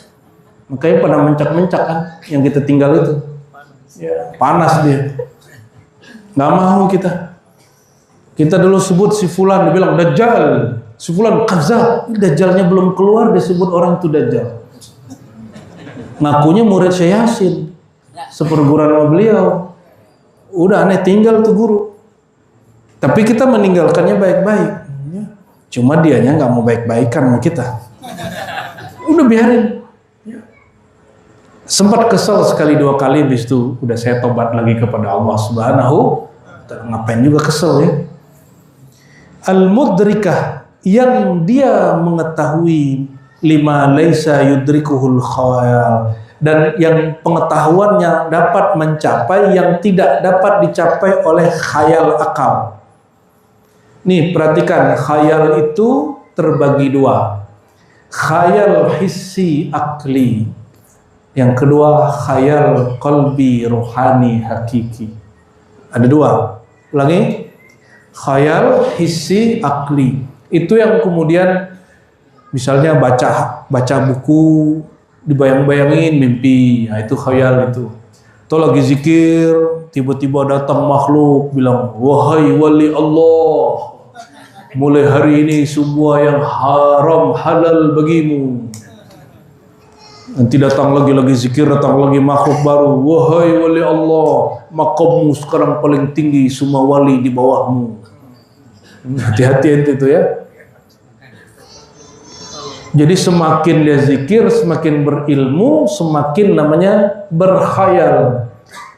Makanya pada mencak-mencak kan, yang kita tinggal itu. Ya, panas dia. Nggak mau kita. Kita dulu sebut si fulan, dibilang dajjal. Si fulan kadzab. Dajjalnya belum keluar, disebut orang itu dajjal. Ngakunya murid Syekh Yasin, seperguruan sama beliau. Udah aneh tinggal tuh guru. Tapi kita meninggalkannya baik-baik. Cuma dianya nggak mau baik-baikan sama kita. Udah biarin. Sempat kesel sekali 2 kali, habis itu udah saya tobat lagi kepada Allah Subhanahu. Ngapain juga kesel ya. Al-mudrikah, yang dia mengetahui lima laisa yudrikuhul khayal, dan yang pengetahuannya dapat mencapai yang tidak dapat dicapai oleh khayal akal. Nih perhatikan, khayal itu terbagi 2. Khayal hissi akli. Yang kedua khayal qalbi rohani hakiki. Ada 2. Ulangi. Khayal hissi akli. Itu yang kemudian misalnya baca buku, dibayang-bayangin mimpi, nah itu khayal itu. Atau lagi zikir, tiba-tiba datang makhluk bilang, wahai wali Allah, mulai hari ini semua yang haram halal bagimu. Nanti datang lagi zikir, datang lagi makhluk baru, wahai wali Allah, makammu sekarang paling tinggi, semua wali di bawahmu. Hati-hati itu ya. Jadi semakin dia zikir, semakin berilmu, semakin namanya berkhayal.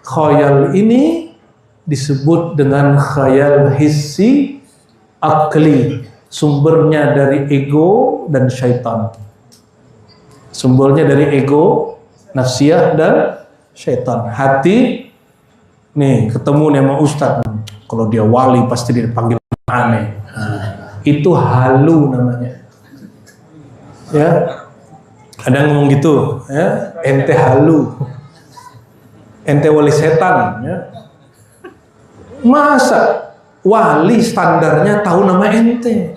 Khayal ini disebut dengan khayal hissi akli. Sumbernya dari ego dan syaitan. Sumbernya dari ego, nafsiyah dan syaitan. Hati, nih ketemu nih sama ustadz. Kalau dia wali pasti dia dipanggil aneh. Itu halu namanya. Ya, ada yang ngomong gitu, ya, ente halu, ente wali setan, ya. Masa wali standarnya tahu nama ente?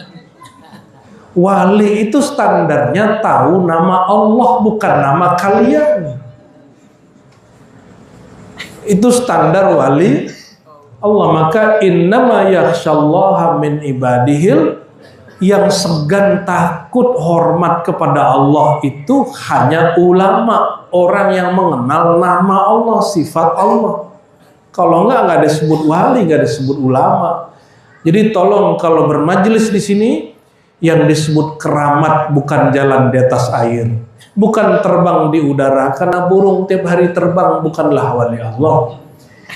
Wali itu standarnya tahu nama Allah, bukan nama kalian. Itu standar wali Allah. Maka innama yakhsyallaha min ibadihil, yang segan takut hormat kepada Allah itu hanya ulama, orang yang mengenal nama Allah, sifat Allah. Kalau nggak disebut wali, nggak disebut ulama. Jadi tolong kalau bermajelis di sini, yang disebut keramat bukan jalan di atas air, bukan terbang di udara, karena burung tiap hari terbang bukanlah wali Allah.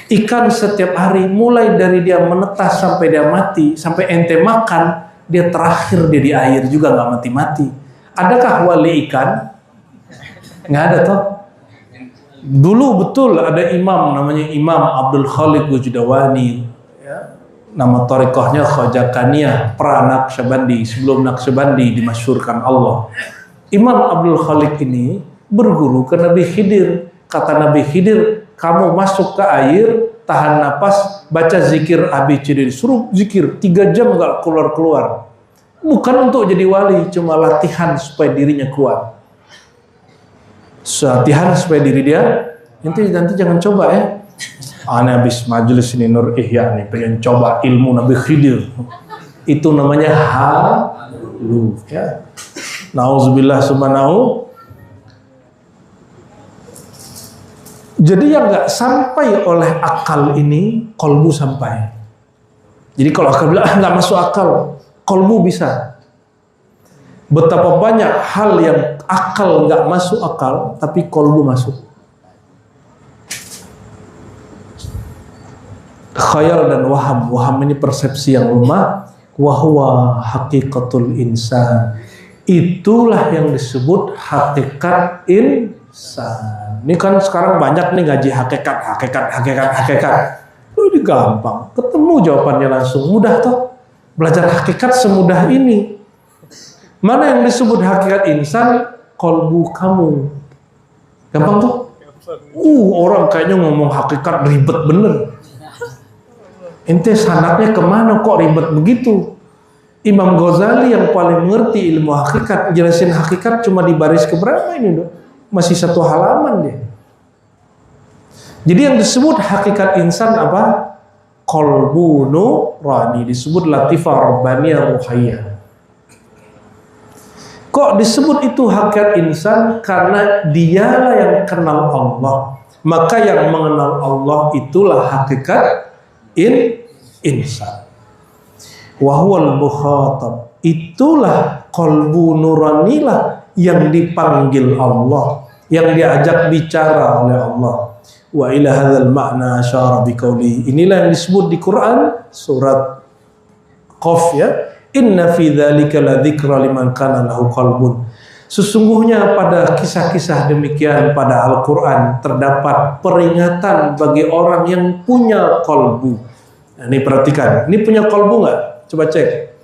Ikan setiap hari, mulai dari dia menetas sampai dia mati, sampai ente makan, dia terakhir dia di air juga nggak mati-mati. Adakah wali ikan? Nggak ada toh. Dulu betul ada imam namanya Imam Abdul Khaliq Wujdawani, ya. Nama thariqahnya Khajakaniyah, pra Naqsyabandi, sebelum Naqsyabandi dimasyhurkan Allah. Imam Abdul Khaliq ini berguru ke Nabi Khidir. Kata Nabi Khidir, kamu masuk ke air, tahan napas, baca zikir ABCD, suruh zikir 3 jam nggak keluar-keluar. Bukan untuk jadi wali, cuma latihan supaya dirinya kuat. Latihan supaya diri dia, nanti jangan coba ya. Aneh habis majelis ini Nur Ihya nih, pengen coba ilmu Nabi Khidir. Itu namanya halu, ya. Nauzubillah subhanahu. Jadi yang nggak sampai oleh akal ini, kolbu sampai. Jadi kalau akal bilang nggak masuk akal, kolbu bisa. Betapa banyak hal yang akal nggak masuk akal, tapi kolbu masuk. Khayal dan waham. Waham ini persepsi yang lemah. Wahwa haqiqatul insan. Itulah yang disebut hakikat insan. Ini kan sekarang banyak nih ngaji hakikat. Ini gampang. Ketemu jawabannya langsung. Mudah toh. Belajar hakikat semudah ini. Mana yang disebut hakikat insan? Kolbu kamu. Gampang tuh. Orang kayaknya ngomong hakikat ribet bener. Ente sanadnya kemana kok ribet begitu? Imam Ghazali yang paling mengerti ilmu hakikat, jelasin hakikat cuma di baris keberapa ini dong? Masih 1 halaman dia. Jadi yang disebut hakikat insan apa? Qalbu nurani, disebut latifah rabbaniyah ruhiyah. Kok disebut itu hakikat insan? Karena dialah yang kenal Allah. Maka yang mengenal Allah itulah hakikat insan. Wahwal mukhatab, itulah qalbu nuranilah yang dipanggil Allah, yang diajak bicara oleh Allah. Wa ila hadzal ma'na asyara biqauli. Inilah yang disebut di Quran surat Qaf, ya. Inna fi dzalika ladzikra liman kana lahu qalbun. Sesungguhnya pada kisah-kisah demikian pada Al-Quran terdapat peringatan bagi orang yang punya kolbu. Nah, ini perhatikan, ini punya kolbu nggak? Coba cek.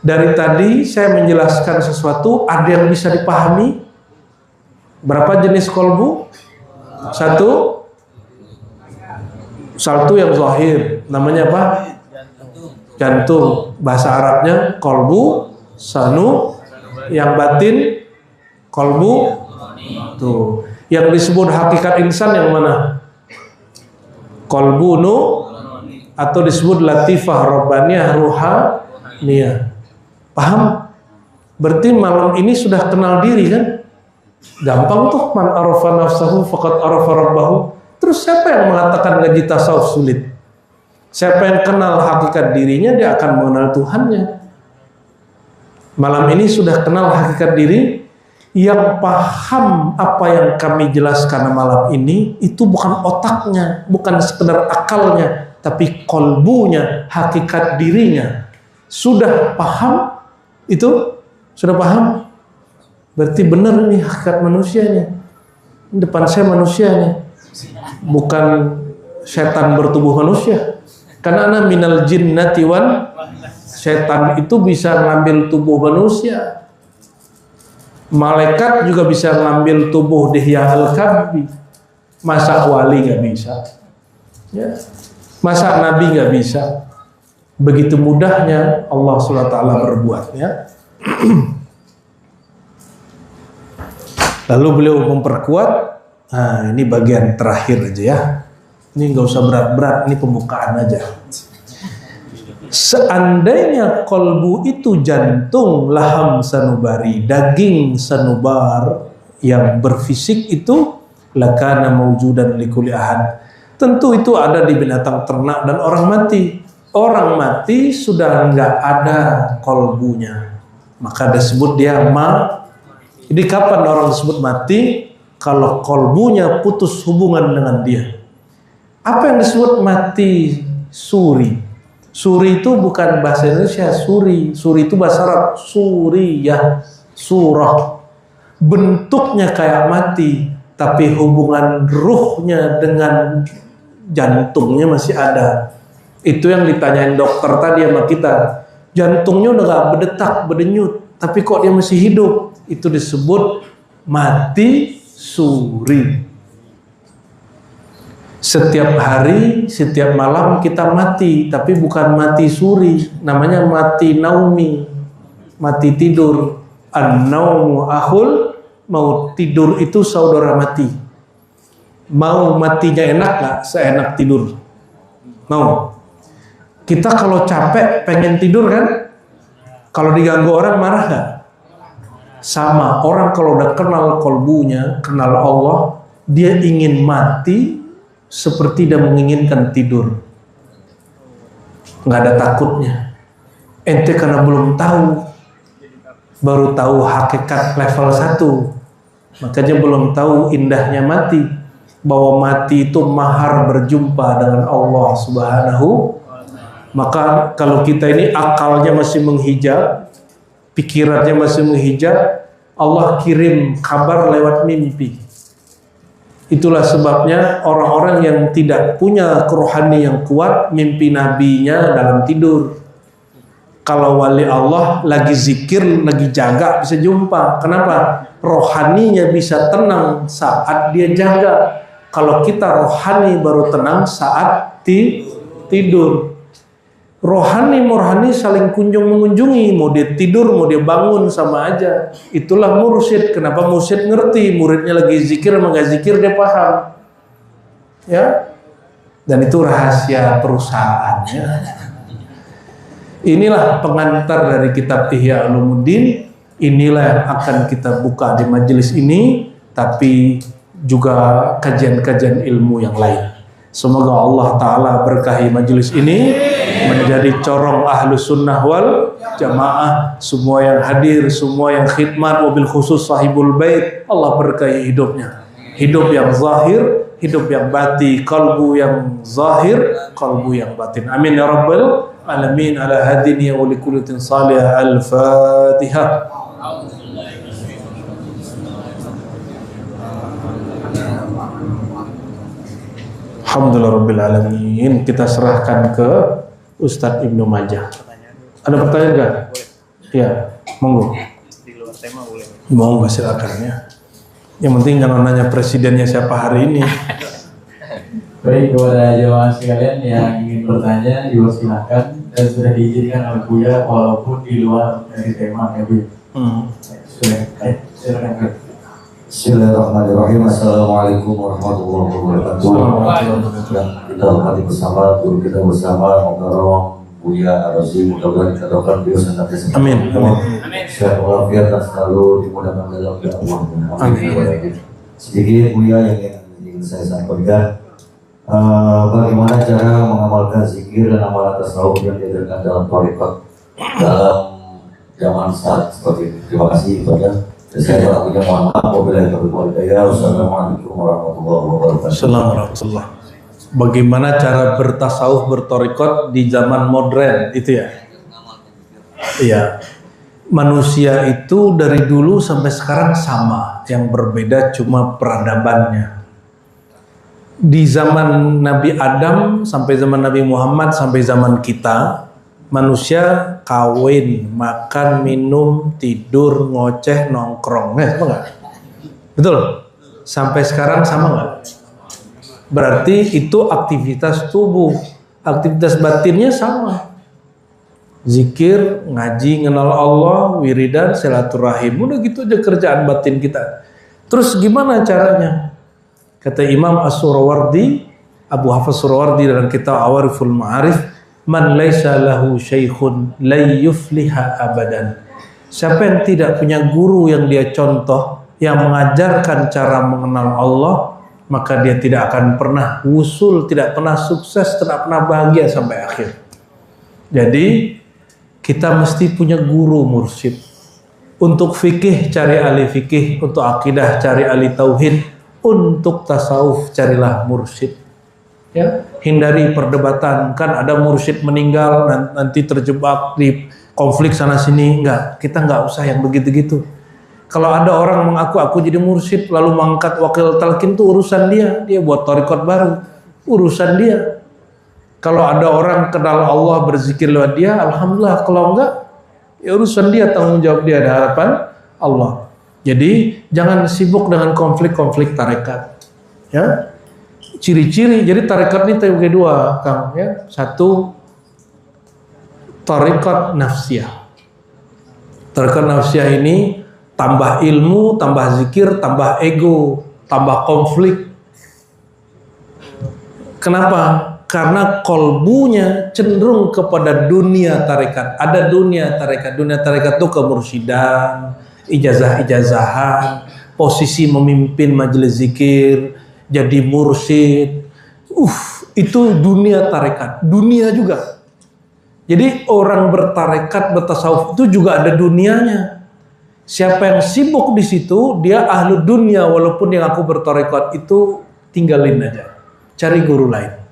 Dari tadi saya menjelaskan sesuatu, ada yang bisa dipahami? Berapa jenis kolbu? Satu yang zahir, namanya apa? Jantung. Bahasa Arabnya kolbu, sanu. Yang batin kolbu. Tuh. Yang disebut hakikat insan yang mana? Kolbu nu, atau disebut latifah rabbaniyah ruhaniyah. Paham? Berarti malam ini sudah kenal diri kan? Gampang tuh, man arafa nafsahu faqad arafa rabbahu. Terus siapa yang mengatakan ngaji tasawuf sulit? Siapa yang kenal hakikat dirinya, dia akan mengenal Tuhannya. Malam ini sudah kenal hakikat diri. Yang paham apa yang kami jelaskan malam ini, itu bukan otaknya, bukan sekedar akalnya, tapi kolbunya, hakikat dirinya. Sudah paham? Itu? Sudah paham? Berarti benar nih hakikat manusianya. Depan saya manusianya, bukan setan bertubuh manusia. Karena ana minal jinnati wan, setan itu bisa ngambil tubuh manusia. Malaikat juga bisa ngambil tubuh Dihya al-Kalbi. Masa wali nggak bisa? Ya. Masa nabi nggak bisa? Begitu mudahnya Allah SWT berbuat, ya. Lalu beliau memperkuat. Nah, ini bagian terakhir aja ya. Ini nggak usah berat-berat, ini pembukaan aja. Seandainya kolbu itu jantung, laham sanubari, daging sanubar yang berfisik itu, lakana mawjudan likuli ahad. Tentu itu ada di binatang ternak dan orang mati. Orang mati sudah nggak ada kolbunya, maka disebut dia mati. Jadi kapan orang disebut mati? Kalau kolbunya putus hubungan dengan dia. Apa yang disebut mati suri? Suri itu bukan bahasa Indonesia, suri. Suri itu bahasa Arab, suriyah, surah. Bentuknya kayak mati, tapi hubungan ruhnya dengan jantungnya masih ada. Itu yang ditanyain dokter tadi sama kita. Jantungnya udah gak berdetak, berdenyut, tapi kok dia masih hidup? Itu disebut mati suri. Setiap hari, setiap malam kita mati, tapi bukan mati suri, namanya mati naumi, mati tidur. An-naumu ahul, mau tidur itu saudara mati. Mau matinya enak gak? Seenak tidur. Mau? Kita kalau capek pengen tidur kan? Kalau diganggu orang marah nggak? Sama, orang kalau udah kenal kolbunya, kenal Allah, dia ingin mati seperti dia menginginkan tidur. Nggak ada takutnya. Ente karena belum tahu, baru tahu hakikat level 1. Makanya belum tahu indahnya mati. Bahwa mati itu mahar berjumpa dengan Allah Subhanahu. Maka kalau kita ini akalnya masih menghijab, pikirannya masih menghijab, Allah kirim kabar lewat mimpi. Itulah sebabnya orang-orang yang tidak punya kerohani yang kuat, mimpi nabinya dalam tidur. Kalau wali Allah lagi zikir, lagi jaga, bisa jumpa. Kenapa? Rohaninya bisa tenang saat dia jaga. Kalau kita rohani baru tenang saat tidur. Rohani saling kunjung mengunjungi, mau dia tidur mau dia bangun sama aja. Itulah mursyid. Kenapa mursyid ngerti muridnya lagi zikir sama gak zikir, dia paham ya. Dan itu rahasia perusahaannya. Inilah pengantar dari kitab Ihya Ulumuddin. Inilah yang akan kita buka di majelis ini, tapi juga kajian-kajian ilmu yang lain. Semoga Allah Ta'ala berkahi majelis ini, menjadi corong ahlus sunnah wal jamaah. Semua yang hadir, semua yang khidmat, wabil khusus sahibul bait, Allah berkahi hidupnya. Hidup yang zahir, hidup yang batin, kalbu yang zahir, kalbu yang batin. Amin ya rabbal alamin. Ala hadini wa likulitin salih. Al-Fatihah. Alhamdulillah Rabbil Alamin. Kita serahkan ke Ustadz Ibnu Majah. Ada pertanyaan nggak? Ya, monggo. Di luar tema boleh. Monggo silakan ya. Yang penting jangan nanya presidennya siapa hari ini. Baik, kepada jemaah sekalian yang ingin bertanya dipersilakan dan sudah diizinkan oleh Buya walaupun di luar dari tema ya Bu. Silakan. Bismillahirrahmanirrahim. Assalamualaikum warahmatullahi wabarakatuh. Dan kita hormati bersama guru kita bersama Mukarram Buya Ar-Razi. Mudah-mudahan kita doakan beliau senantiasa Amin. sehat walafiat dan selalu dimudahkan dalam Allah. Amin. Sedikit Buya yang ingin saya sampaikan, bagaimana cara mengamalkan zikir dan amalan tasawuf yang diajarkan dalam thariqat dalam zaman saat seperti ini. Terima kasih kepada saya punya mohon maaf. Wassalamualaikum warahmatullahi wabarakatuh. Assalamualaikum. Bagaimana cara bertasawuf, bertorikot di zaman modern itu ya? Iya. Manusia itu dari dulu sampai sekarang sama, yang berbeda cuma peradabannya. Di zaman Nabi Adam sampai zaman Nabi Muhammad sampai zaman kita, manusia kawin, makan, minum, tidur, ngoceh, nongkrong, sama nggak? Betul? Sampai sekarang sama nggak? Berarti itu aktivitas tubuh, aktivitas batinnya sama. Zikir, ngaji, kenal Allah, wiridan, silaturahim, udah gitu aja kerjaan batin kita. Terus gimana caranya? Kata Imam As-Surawardi, Abu Hafiz Surawardi dalam kitab Awariful Ma'arif, man laisa lahu syaikhun la yufliha abadan. Siapa yang tidak punya guru yang dia contoh, yang mengajarkan cara mengenal Allah, maka dia tidak akan pernah wusul, tidak pernah sukses, tidak pernah bahagia sampai akhir. Jadi kita mesti punya guru mursyid. Untuk fikih cari ahli fikih, untuk akidah cari ahli tauhid, untuk tasawuf carilah mursyid. Ya, hindari perdebatan. Kan ada mursyid meninggal nanti terjebak di konflik sana sini. Enggak, kita enggak usah yang begitu-gitu. Kalau ada orang mengaku aku jadi mursyid lalu mengangkat wakil talqin, itu urusan dia buat thariqat baru, urusan dia. Kalau ada orang kenal Allah, berzikir lewat dia, alhamdulillah. Kalau enggak, ya urusan dia, tanggung jawab dia, ada harapan Allah. Jadi jangan sibuk dengan konflik-konflik tarekat. Ya. Ciri-ciri, jadi tarekat ini terbagi dua, Kang, ya. Satu, tarekat nafsiyah. Tarekat nafsiyah ini tambah ilmu, tambah zikir, tambah ego, tambah konflik. Kenapa? Karena kolbunya cenderung kepada dunia tarekat. Ada dunia tarekat itu kemursyidaan, ijazah-ijazahan, posisi memimpin majelis zikir, jadi mursyid. Itu dunia tarekat, dunia juga. Jadi orang bertarekat, bertasawuf itu juga ada dunianya. Siapa yang sibuk di situ, dia ahlu dunia. Walaupun yang aku bertarekat itu tinggalin aja, cari guru lain.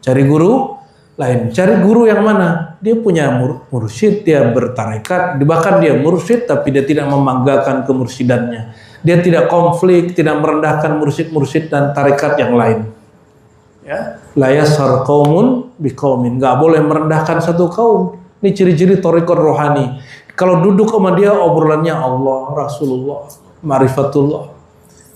Cari guru lain. Cari guru yang mana? Dia punya mursyid, dia bertarekat, bahkan dia mursyid tapi dia tidak membanggakan kemursyidannya. Dia tidak konflik, tidak merendahkan mursyid-mursyid dan tarekat yang lain. Ya, la yashar qaumun biqaumin. Enggak boleh merendahkan satu kaum. Ini ciri-ciri tarekat rohani. Kalau duduk sama dia obrolannya Allah, Rasulullah, ma'rifatullah.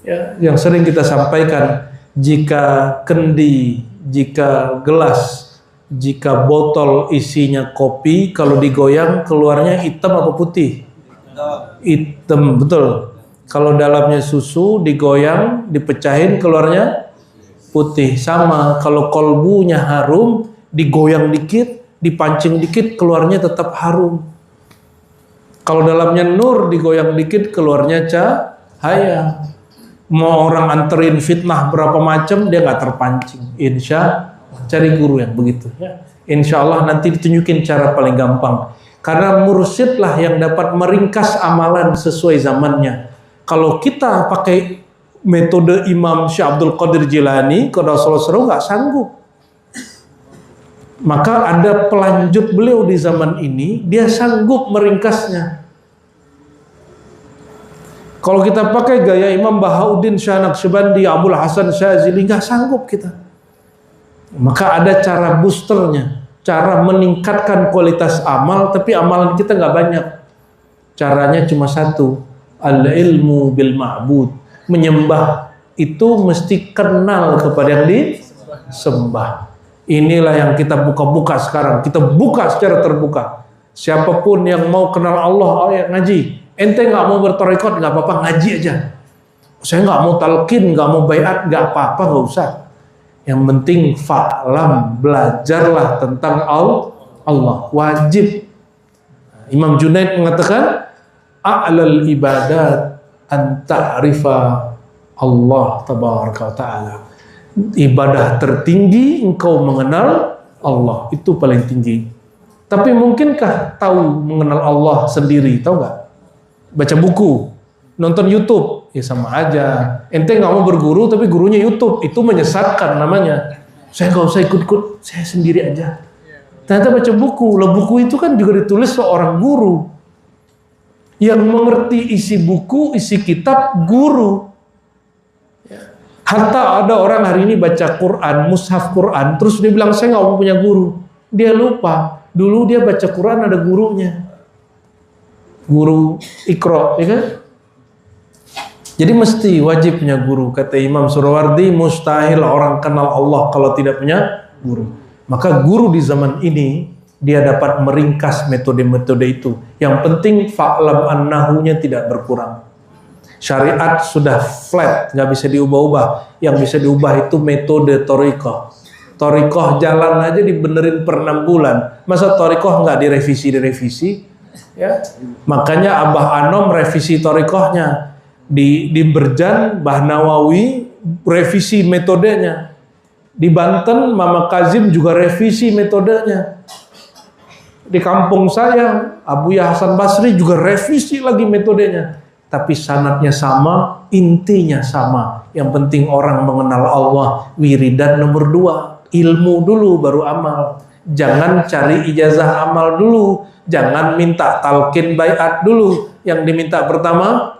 Ya, yang sering kita sampaikan, jika kendi, jika gelas, jika botol isinya kopi, kalau digoyang keluarnya hitam apa putih? Hitam, betul. Kalau dalamnya susu, digoyang, dipecahin keluarnya putih. Sama, kalau kolbunya harum, digoyang dikit, dipancing dikit, keluarnya tetap harum. Kalau dalamnya nur, digoyang dikit, keluarnya cahaya. Mau orang anterin fitnah berapa macam, dia nggak terpancing. Cari guru yang begitu. Ya. Insya Allah nanti ditunjukin cara paling gampang. Karena mursyidlah yang dapat meringkas amalan sesuai zamannya. Kalau kita pakai metode Imam Syekh Abdul Qadir Jilani, Qaddasallahu nggak sanggup. Maka ada pelanjut beliau di zaman ini, dia sanggup meringkasnya. Kalau kita pakai gaya Imam Bahauddin Syah Naqsyabandi, Abul Hasan Syazili, nggak sanggup kita. Maka ada cara boosternya, cara meningkatkan kualitas amal, tapi amalan kita nggak banyak. Caranya cuma satu, al-ilmu bil ma'bud. Menyembah itu mesti kenal kepada yang disembah. Inilah yang kita buka-buka sekarang. Kita buka secara terbuka. Siapapun yang mau kenal Allah, ya ngaji. Ente nggak mau bertarekat, nggak apa-apa, ngaji aja. Saya nggak mau talqin, nggak mau baiat, nggak apa-apa, nggak usah. Yang penting fa'lam, belajarlah tentang Allah, wajib. Imam Junaid mengatakan, a'lal ibadat an ta'rifa Allah tabaraka wa ta'ala. Ibadah tertinggi engkau mengenal Allah, itu paling tinggi. Tapi mungkinkah tahu mengenal Allah sendiri? Tahu nggak? Baca buku, nonton YouTube, ya sama aja. Ente nggak mau berguru tapi gurunya YouTube, itu menyesatkan namanya. Saya nggak usah ikut-ikut, saya sendiri aja. Ternyata baca buku, lah buku itu kan juga ditulis seorang guru yang mengerti isi buku, isi kitab, guru. Hatta ada orang hari ini baca Quran, mushaf Quran, terus dia bilang saya nggak mau punya guru. Dia lupa, dulu dia baca Quran ada gurunya. Guru Iqra, ya kan? Jadi mesti wajib punya guru. Kata Imam Surawardi, mustahil orang kenal Allah kalau tidak punya guru. Maka guru di zaman ini dia dapat meringkas metode-metode itu. Yang penting fa'lam annahunya tidak berkurang. Syariat sudah flat, nggak bisa diubah-ubah. Yang bisa diubah itu metode thariqah. Thariqah jalan aja dibenerin per 6 bulan. Masa thariqah nggak direvisi? Ya, makanya Abah Anom revisi thariqahnya, di Berjan Mbah Nawawi revisi metodenya, di Banten Mama Kazim juga revisi metodenya, di kampung saya Abu Ya Hasan Basri juga revisi lagi metodenya. Tapi sanadnya sama, intinya sama. Yang penting orang mengenal Allah. Wiridan nomor 2, ilmu dulu baru amal. Jangan cari ijazah amal dulu. Jangan minta talqin baiat dulu. Yang diminta pertama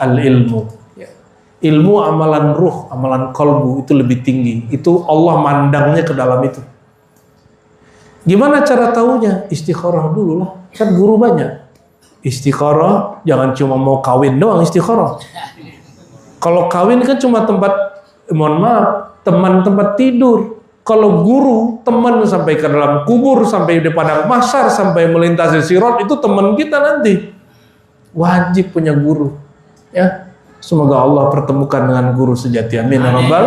al-ilmu. Ilmu amalan ruh, amalan kolbu itu lebih tinggi. Itu Allah mandangnya ke dalam itu. Gimana cara tahunya? Istikharah dulu lah. Kan guru banyak. Istikharah, jangan cuma mau kawin doang istikharah. Kalau kawin kan cuma tempat, mohon maaf, teman tempat tidur. Kalau guru, teman sampai ke dalam kubur, sampai di padang mahsyar, sampai melintasi sirat, itu teman kita nanti. Wajib punya guru. Ya. Semoga Allah pertemukan dengan guru sejati. Amin ya rabbal.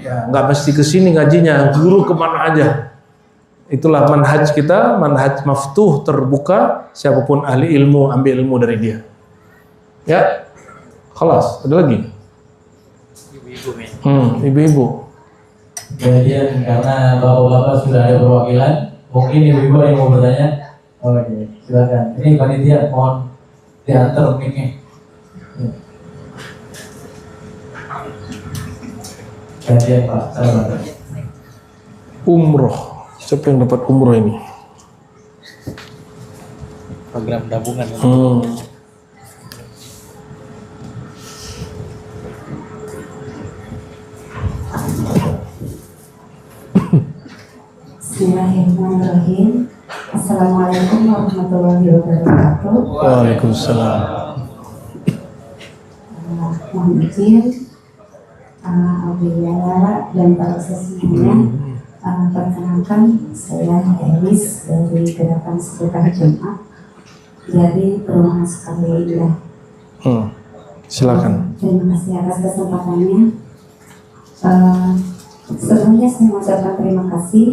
Ya, nggak mesti kesini ngajinya, guru kemana aja. Itulah manhaj kita, manhaj maftuh, terbuka. Siapapun ahli ilmu, ambil ilmu dari dia. Ya, kelas. Ada lagi? Ibu-ibu. Kemudian karena bapak-bapak sudah ada perwakilan, mungkin ibu-ibu yang mau bertanya. Oke, silakan. Ini panitia mohon diantar mic-nya. Gantian Pak, salam. Umroh. Siapa yang dapat umroh ini? Program tabungan. Bismillahirrahmanirrahim. Assalamualaikum warahmatullahi wabarakatuh. Waalaikumsalam. Mohon izin, Abiyala dan para semuanya, perkenalkan saya Elis dari Gerakan Sedekah Jumat dari Perumahan Sukamulya. Silakan. Terima kasih atas kesempatannya. Sebelumnya saya mengucapkan terima kasih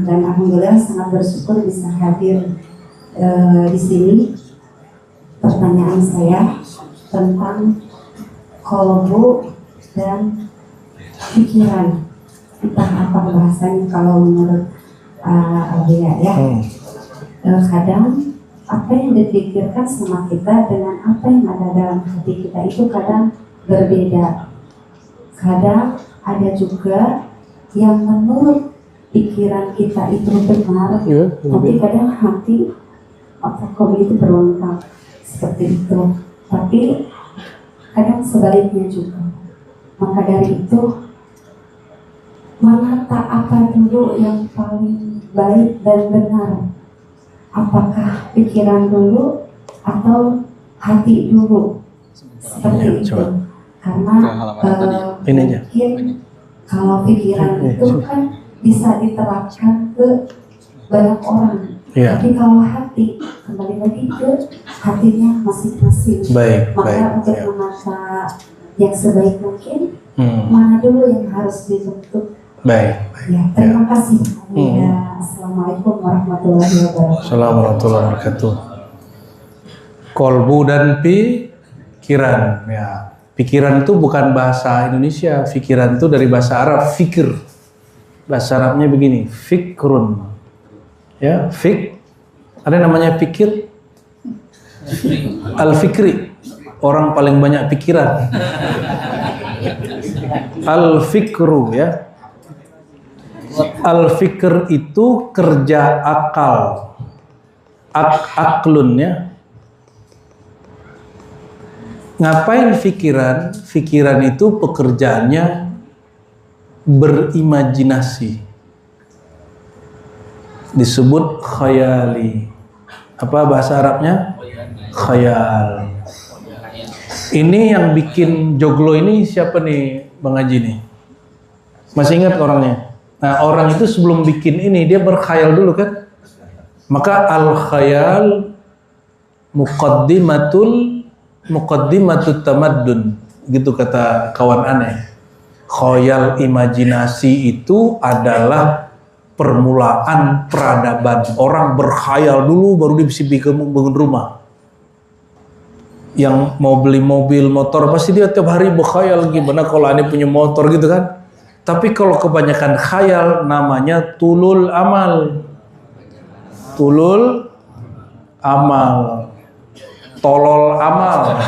dan alhamdulillah sangat bersyukur bisa hadir di sini. Pertanyaan saya tentang kolbu dan pikiran, entah apa bahasanya kalau menurut Abia ya. Kadang apa yang dipikirkan sama kita dengan apa yang ada dalam hati kita itu kadang berbeda. Kadang ada juga yang menurut pikiran kita itu benar, tapi kadang hati atau kolbu itu berontak seperti itu. Tapi kadang sebaliknya juga. Maka dari itu, menata apa dulu yang paling baik dan benar? Apakah pikiran dulu atau hati dulu? Seperti itu. Karena mungkin kalau pikiran itu kan bisa diterapkan ke banyak orang. Tapi kalau hati, kembali lagi ke hatinya masing-masing. Maka untuk menata yang sebaik mungkin, mana dulu yang harus dibentuk. Ya, terima kasih. Assalamualaikum warahmatullahi wabarakatuh. Assalamualaikum warahmatullahi wabarakatuh. Kolbu dan pikiran. Ya, pikiran itu bukan bahasa Indonesia. Pikiran itu dari bahasa Arab, fikir. Bahasa Arabnya begini, fikrun. Ya, ada namanya pikir, al-fikri, orang paling banyak pikiran. Al-fikru ya. Al-fikr itu kerja akal. Aklun ya. Ngapain pikiran? Pikiran itu pekerjaannya berimajinasi. Disebut khayali. Apa bahasa Arabnya? Khayal. Ini yang bikin joglo ini siapa nih Bang Haji nih? Masih ingat orangnya? Nah, orang itu sebelum bikin ini dia berkhayal dulu kan? Maka al-khayal muqaddimatut tamaddun, gitu kata kawan aneh. Khayal imajinasi itu adalah permulaan peradaban. Orang berkhayal dulu baru dia bisa bangun rumah. Yang mau beli mobil, motor pasti dia tiap hari berkhayal gimana kalau aneh punya motor gitu kan. Tapi kalau kebanyakan khayal namanya tulul amal. Tulul amal. Tolol amal.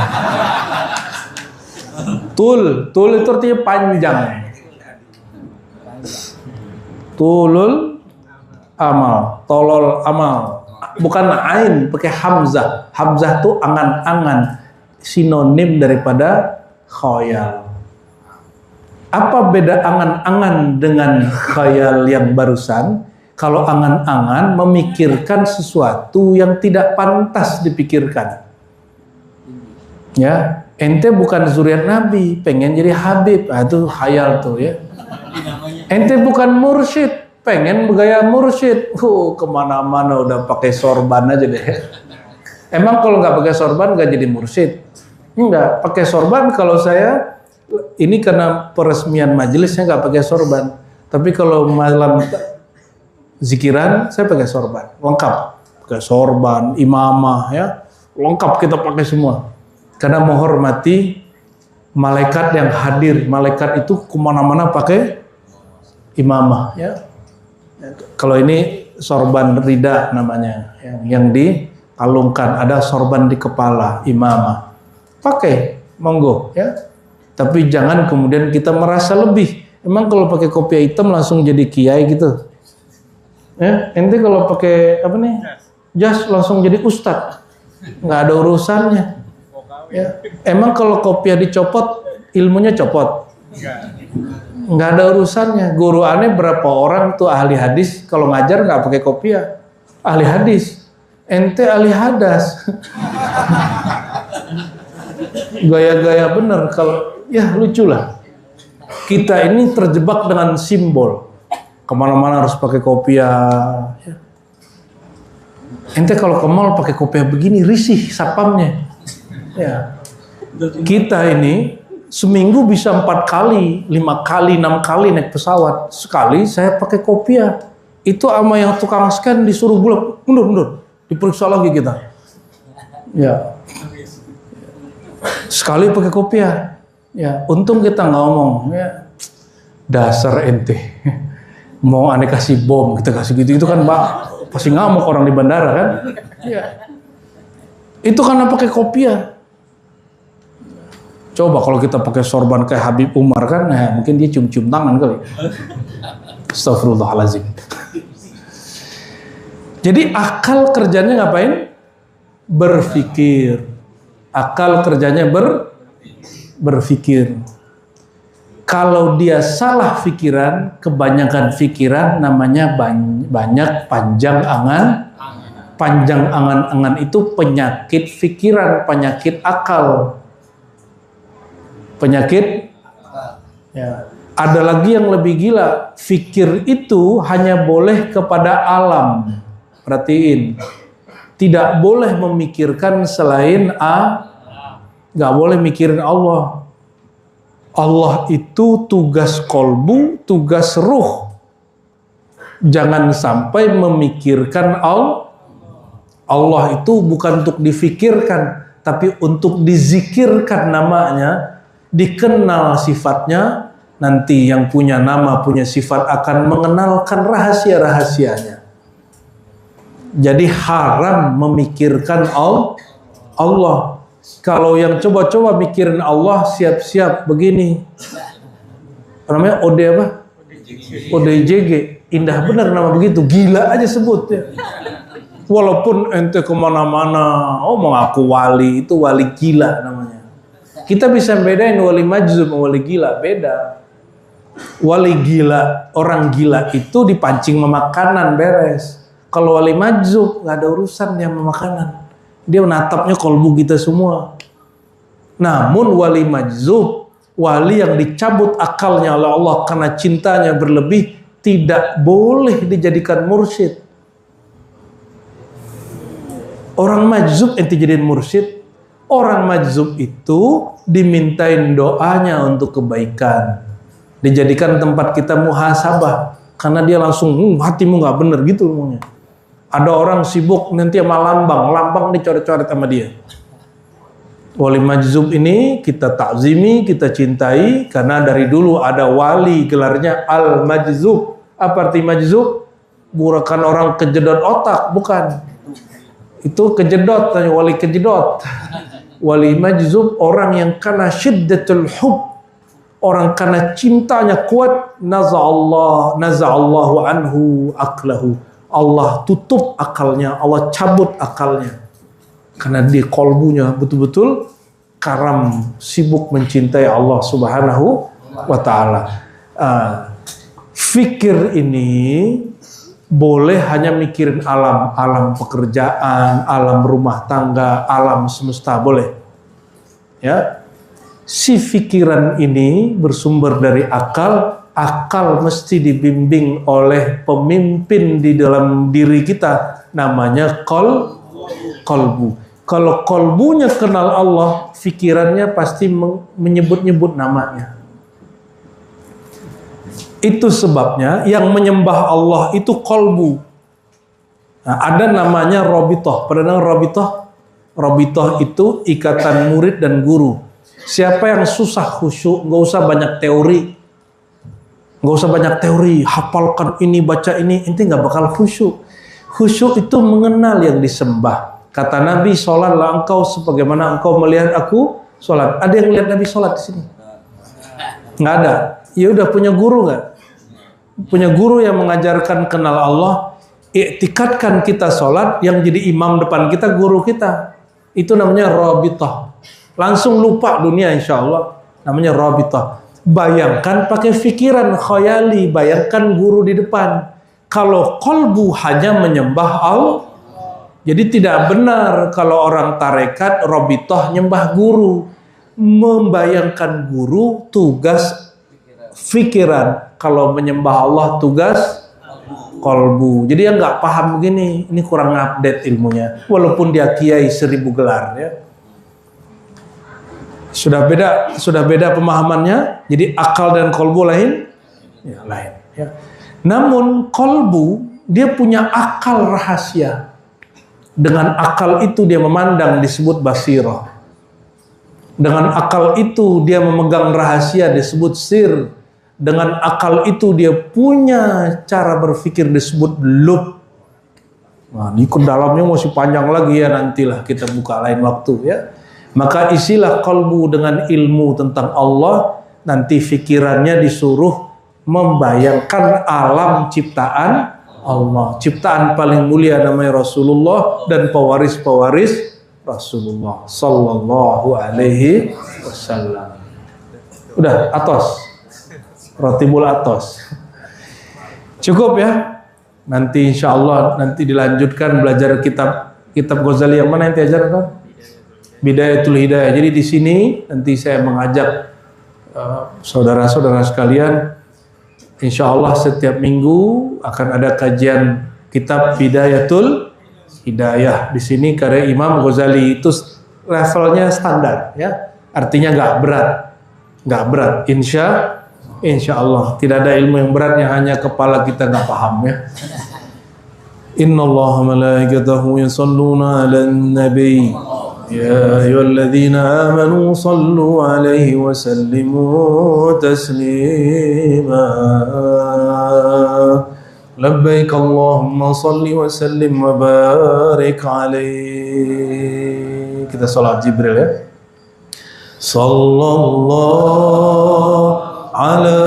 Tul itu artinya panjang. Tulul amal, tolol amal. Bukan ain, pakai hamzah. Hamzah itu angan-angan, sinonim daripada khayal. Apa beda angan-angan dengan khayal yang barusan? Kalau angan-angan memikirkan sesuatu yang tidak pantas dipikirkan. Ya, ente bukan zuriat Nabi, pengen jadi Habib, itu khayal tuh ya. Ente bukan mursyid, pengen bergaya mursyid, kemana-mana udah pakai sorban aja deh. Emang kalau nggak pakai sorban nggak jadi mursyid? Enggak, pakai sorban kalau saya ini karena peresmian majelis saya nggak pakai sorban. Tapi kalau malam zikiran saya pakai sorban, lengkap. Pakai sorban, imamah ya, lengkap kita pakai semua. Karena menghormati malaikat yang hadir. Malaikat itu kemana-mana pakai imamah ya. Kalau ini sorban rida namanya, yang dikalungkan, ada sorban di kepala, imamah. Pakai, monggo ya. Tapi jangan kemudian kita merasa lebih. Emang kalau pakai kopiah hitam langsung jadi kiai gitu? Ya, ente kalau pakai apa nih? Jas langsung jadi ustadz. Nggak ada urusannya. Ya. Emang kalau kopiah dicopot, ilmunya copot? Nggak ada urusannya. Guru aneh berapa orang tuh ahli hadis kalau ngajar nggak pakai kopiah? Ahli hadis. Ente ahli hadas. Gaya-gaya bener kalau ya lucu lah. Kita ini terjebak dengan simbol. Kemana-mana harus pakai kopiah. Ya. Ente kalau ke mall pakai kopiah begini risih sapamnya. Ya. Kita ini seminggu bisa 4 kali, 5 kali, 6 kali naik pesawat. Sekali saya pakai kopiah. Itu sama yang tukang scan disuruh mundur. Diperiksa lagi kita. Ya. Sekali pakai kopiah. Ya, untung kita nggak ngomong ya. Dasar ente. Mau aneh kasih bom, kita kasih gitu. Itu kan Pak pasti ngamuk orang di bandara kan? Ya. Itu karena pakai kopiah. Coba kalau kita pakai sorban kayak Habib Umar kan, nah, mungkin dia cium-cium tangan kali. Astagfirullahaladzim. Jadi akal kerjanya ngapain? Berpikir. Akal kerjanya berpikir. Kalau dia salah pikiran, kebanyakan pikiran namanya banyak panjang angan. Panjang angan-angan itu penyakit pikiran, penyakit akal. Penyakit. Ya. Ada lagi yang lebih gila. Fikir itu hanya boleh kepada alam. Perhatiin. Tidak boleh memikirkan selain nggak boleh mikirin Allah. Allah itu tugas kolbu, tugas ruh. Jangan sampai memikirkan Allah. Allah itu bukan untuk difikirkan, tapi untuk dizikirkan namanya, dikenal sifatnya. Nanti yang punya nama, punya sifat akan mengenalkan rahasia-rahasianya. Jadi haram memikirkan Allah. Kalau yang coba-coba mikirin Allah, siap-siap begini. Namanya OD apa? ODJG. Indah benar nama begitu. Gila aja sebutnya. Walaupun ente kemana-mana, mengaku wali, itu wali gila namanya. Kita bisa bedain wali majzub sama wali gila, beda. Wali gila, orang gila itu dipancing memakanan beres. Kalau wali majzub nggak ada urusan dia memakanan. Dia menatapnya kolbu kita semua. Namun wali majzub, wali yang dicabut akalnya oleh Allah karena cintanya berlebih, tidak boleh dijadikan mursyid. Orang majzub ente jadiin mursyid. Orang majzub itu dimintain doanya untuk kebaikan. Dijadikan tempat kita muhasabah. Karena dia langsung, hatimu nggak bener gitu ngomongnya. Ada orang sibuk nanti sama lambang dicoret-coret sama dia. Wali majzub ini kita takzimi, kita cintai karena dari dulu ada wali gelarnya al-majzub. Apa arti majzub? Bukan orang kejedot otak, bukan. Itu kejedot, wali kejedot. Wali majzub orang yang karena syiddatul hub, orang karena cintanya kuat, naza'allahu anhu aqlahu. Allah tutup akalnya, Allah cabut akalnya. Karena di kolbunya betul-betul karam, sibuk mencintai Allah Subhanahu wa ta'ala. Fikir ini boleh hanya mikirin alam pekerjaan, alam rumah tangga, alam semesta, boleh. Ya. Si pikiran ini bersumber dari akal. Akal mesti dibimbing oleh pemimpin di dalam diri kita, namanya kolbu. Kalau kolbunya kenal Allah, pikirannya pasti menyebut-nyebut namanya. Itu sebabnya yang menyembah Allah itu kolbu. Nah, ada namanya robitoh. Pernah dengar robitoh? Robitoh itu ikatan murid dan guru. Siapa yang susah khusyuk, nggak usah banyak teori. Nggak usah banyak teori, hafalkan ini, baca ini nggak bakal khusyuk. Khusyuk itu mengenal yang disembah. Kata Nabi, sholatlah engkau sebagaimana engkau melihat aku sholat. Ada yang lihat Nabi sholat di sini? Nggak ada. Ya udah, punya guru nggak? Punya guru yang mengajarkan kenal Allah. Iktikadkan kita sholat, yang jadi imam depan kita guru kita. Itu namanya rabitah. Langsung lupa dunia insya Allah. Namanya rabitah. Bayangkan pakai pikiran khayali, bayangkan guru di depan. Kalau kolbu hanya menyembah Allah, jadi tidak benar kalau orang tarekat robitoh nyembah guru. Membayangkan guru tugas pikiran. Kalau menyembah Allah tugas kolbu. Jadi yang nggak paham begini, ini kurang update ilmunya. Walaupun dia kiai 1000 gelar ya. Sudah beda pemahamannya. Jadi akal dan kolbu lain, ya, lain. Ya. Namun kolbu dia punya akal rahasia. Dengan akal itu dia memandang, disebut basirah. Dengan akal itu dia memegang rahasia, disebut sir. Dengan akal itu dia punya cara berpikir, disebut lub. Nah, ini ke dalamnya masih panjang lagi ya, nantilah kita buka lain waktu ya. Maka isilah kalbu dengan ilmu tentang Allah, nanti pikirannya disuruh membayangkan alam ciptaan Allah. Ciptaan paling mulia namanya Rasulullah dan pewaris-pewaris Rasulullah sallallahu alaihi wasallam. Udah, atos. Rotibul atos. Cukup ya. Nanti insya Allah nanti dilanjutkan belajar kitab Ghazali yang mana nanti ajar kan? Bidayatul Hidayah. Jadi di sini nanti saya mengajak saudara-saudara sekalian, insya Allah setiap minggu akan ada kajian kitab Bidayatul Hidayah. Di sini karya Imam Ghazali itu levelnya standar ya. Artinya nggak berat. Insya Allah tidak ada ilmu yang berat yang hanya kepala kita nggak paham ya. Innallaha malaikatahu yusalluna 'alan nabi. Ya ayyuhalladzina amanu sallu 'alaihi wa sallimu taslima. Labbaik Allahumma salli wa sallim wa barik 'alaihi. Kita salat Jibril ya. Sallallahu ala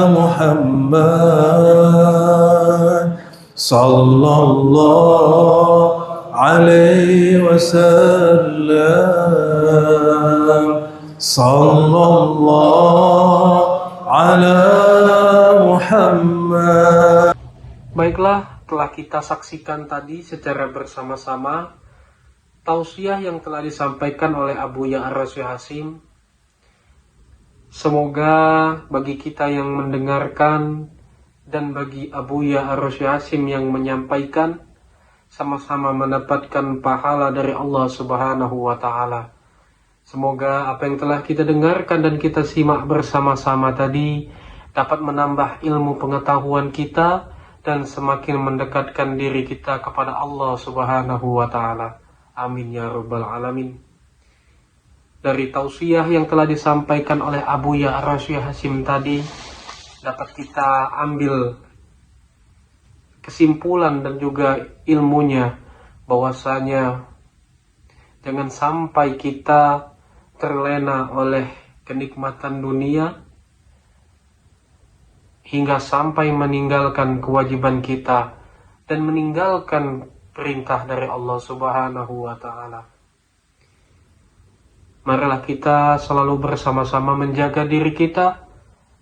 Muhammad sallallahu alaihi wasallam sallallahu ala Muhammad. Baiklah, telah kita saksikan tadi secara bersama-sama tausiah yang telah disampaikan oleh Abu Ya Ar-Rasyid Hasim. Semoga bagi kita yang mendengarkan dan bagi Abu Ya Ar-Rasyid Hasim yang menyampaikan, sama-sama mendapatkan pahala dari Allah Subhanahu wa Ta'ala. Semoga apa yang telah kita dengarkan dan kita simak bersama-sama tadi dapat menambah ilmu pengetahuan kita dan semakin mendekatkan diri kita kepada Allah Subhanahu wa Ta'ala. Amin ya rabbal alamin. Dari tausiah yang telah disampaikan oleh Abu Ya Ar-Rasyid Hasim tadi dapat kita ambil kesimpulan dan juga ilmunya, bahwasanya jangan sampai kita terlena oleh kenikmatan dunia hingga sampai meninggalkan kewajiban kita dan meninggalkan perintah dari Allah Subhanahu wa Ta'ala. Marilah kita selalu bersama-sama menjaga diri kita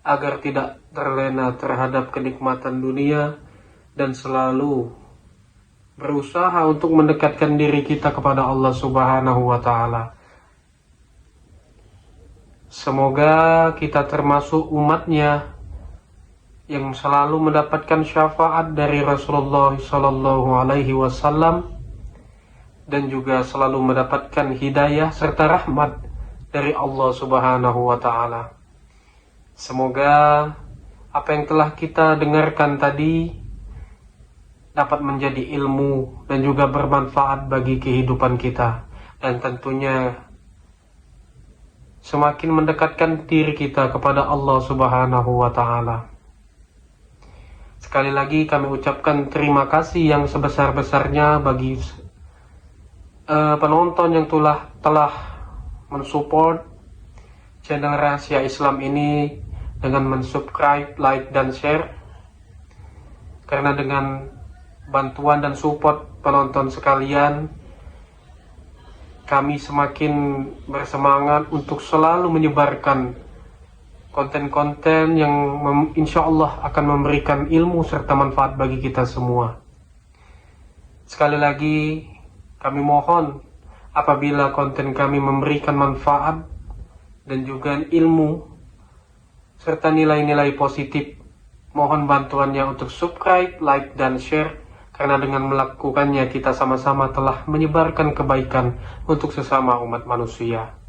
agar tidak terlena terhadap kenikmatan dunia dan selalu berusaha untuk mendekatkan diri kita kepada Allah Subhanahu wa Ta'ala. Semoga kita termasuk umatnya yang selalu mendapatkan syafaat dari Rasulullah SAW dan juga selalu mendapatkan hidayah serta rahmat dari Allah Subhanahu wa Ta'ala. Semoga apa yang telah kita dengarkan tadi dapat menjadi ilmu dan juga bermanfaat bagi kehidupan kita, dan tentunya semakin mendekatkan diri kita kepada Allah Subhanahu wa Ta'ala. Sekali lagi kami ucapkan terima kasih yang sebesar-besarnya bagi penonton yang telah mensupport channel Rahasia Islam ini dengan mensubscribe, like, dan share. Karena dengan bantuan dan support penonton sekalian, kami semakin bersemangat untuk selalu menyebarkan konten-konten yang insya Allah akan memberikan ilmu serta manfaat bagi kita semua. Sekali lagi kami mohon, apabila konten kami memberikan manfaat dan juga ilmu serta nilai-nilai positif, mohon bantuannya untuk subscribe, like, dan share, karena dengan melakukannya kita sama-sama telah menyebarkan kebaikan untuk sesama umat manusia.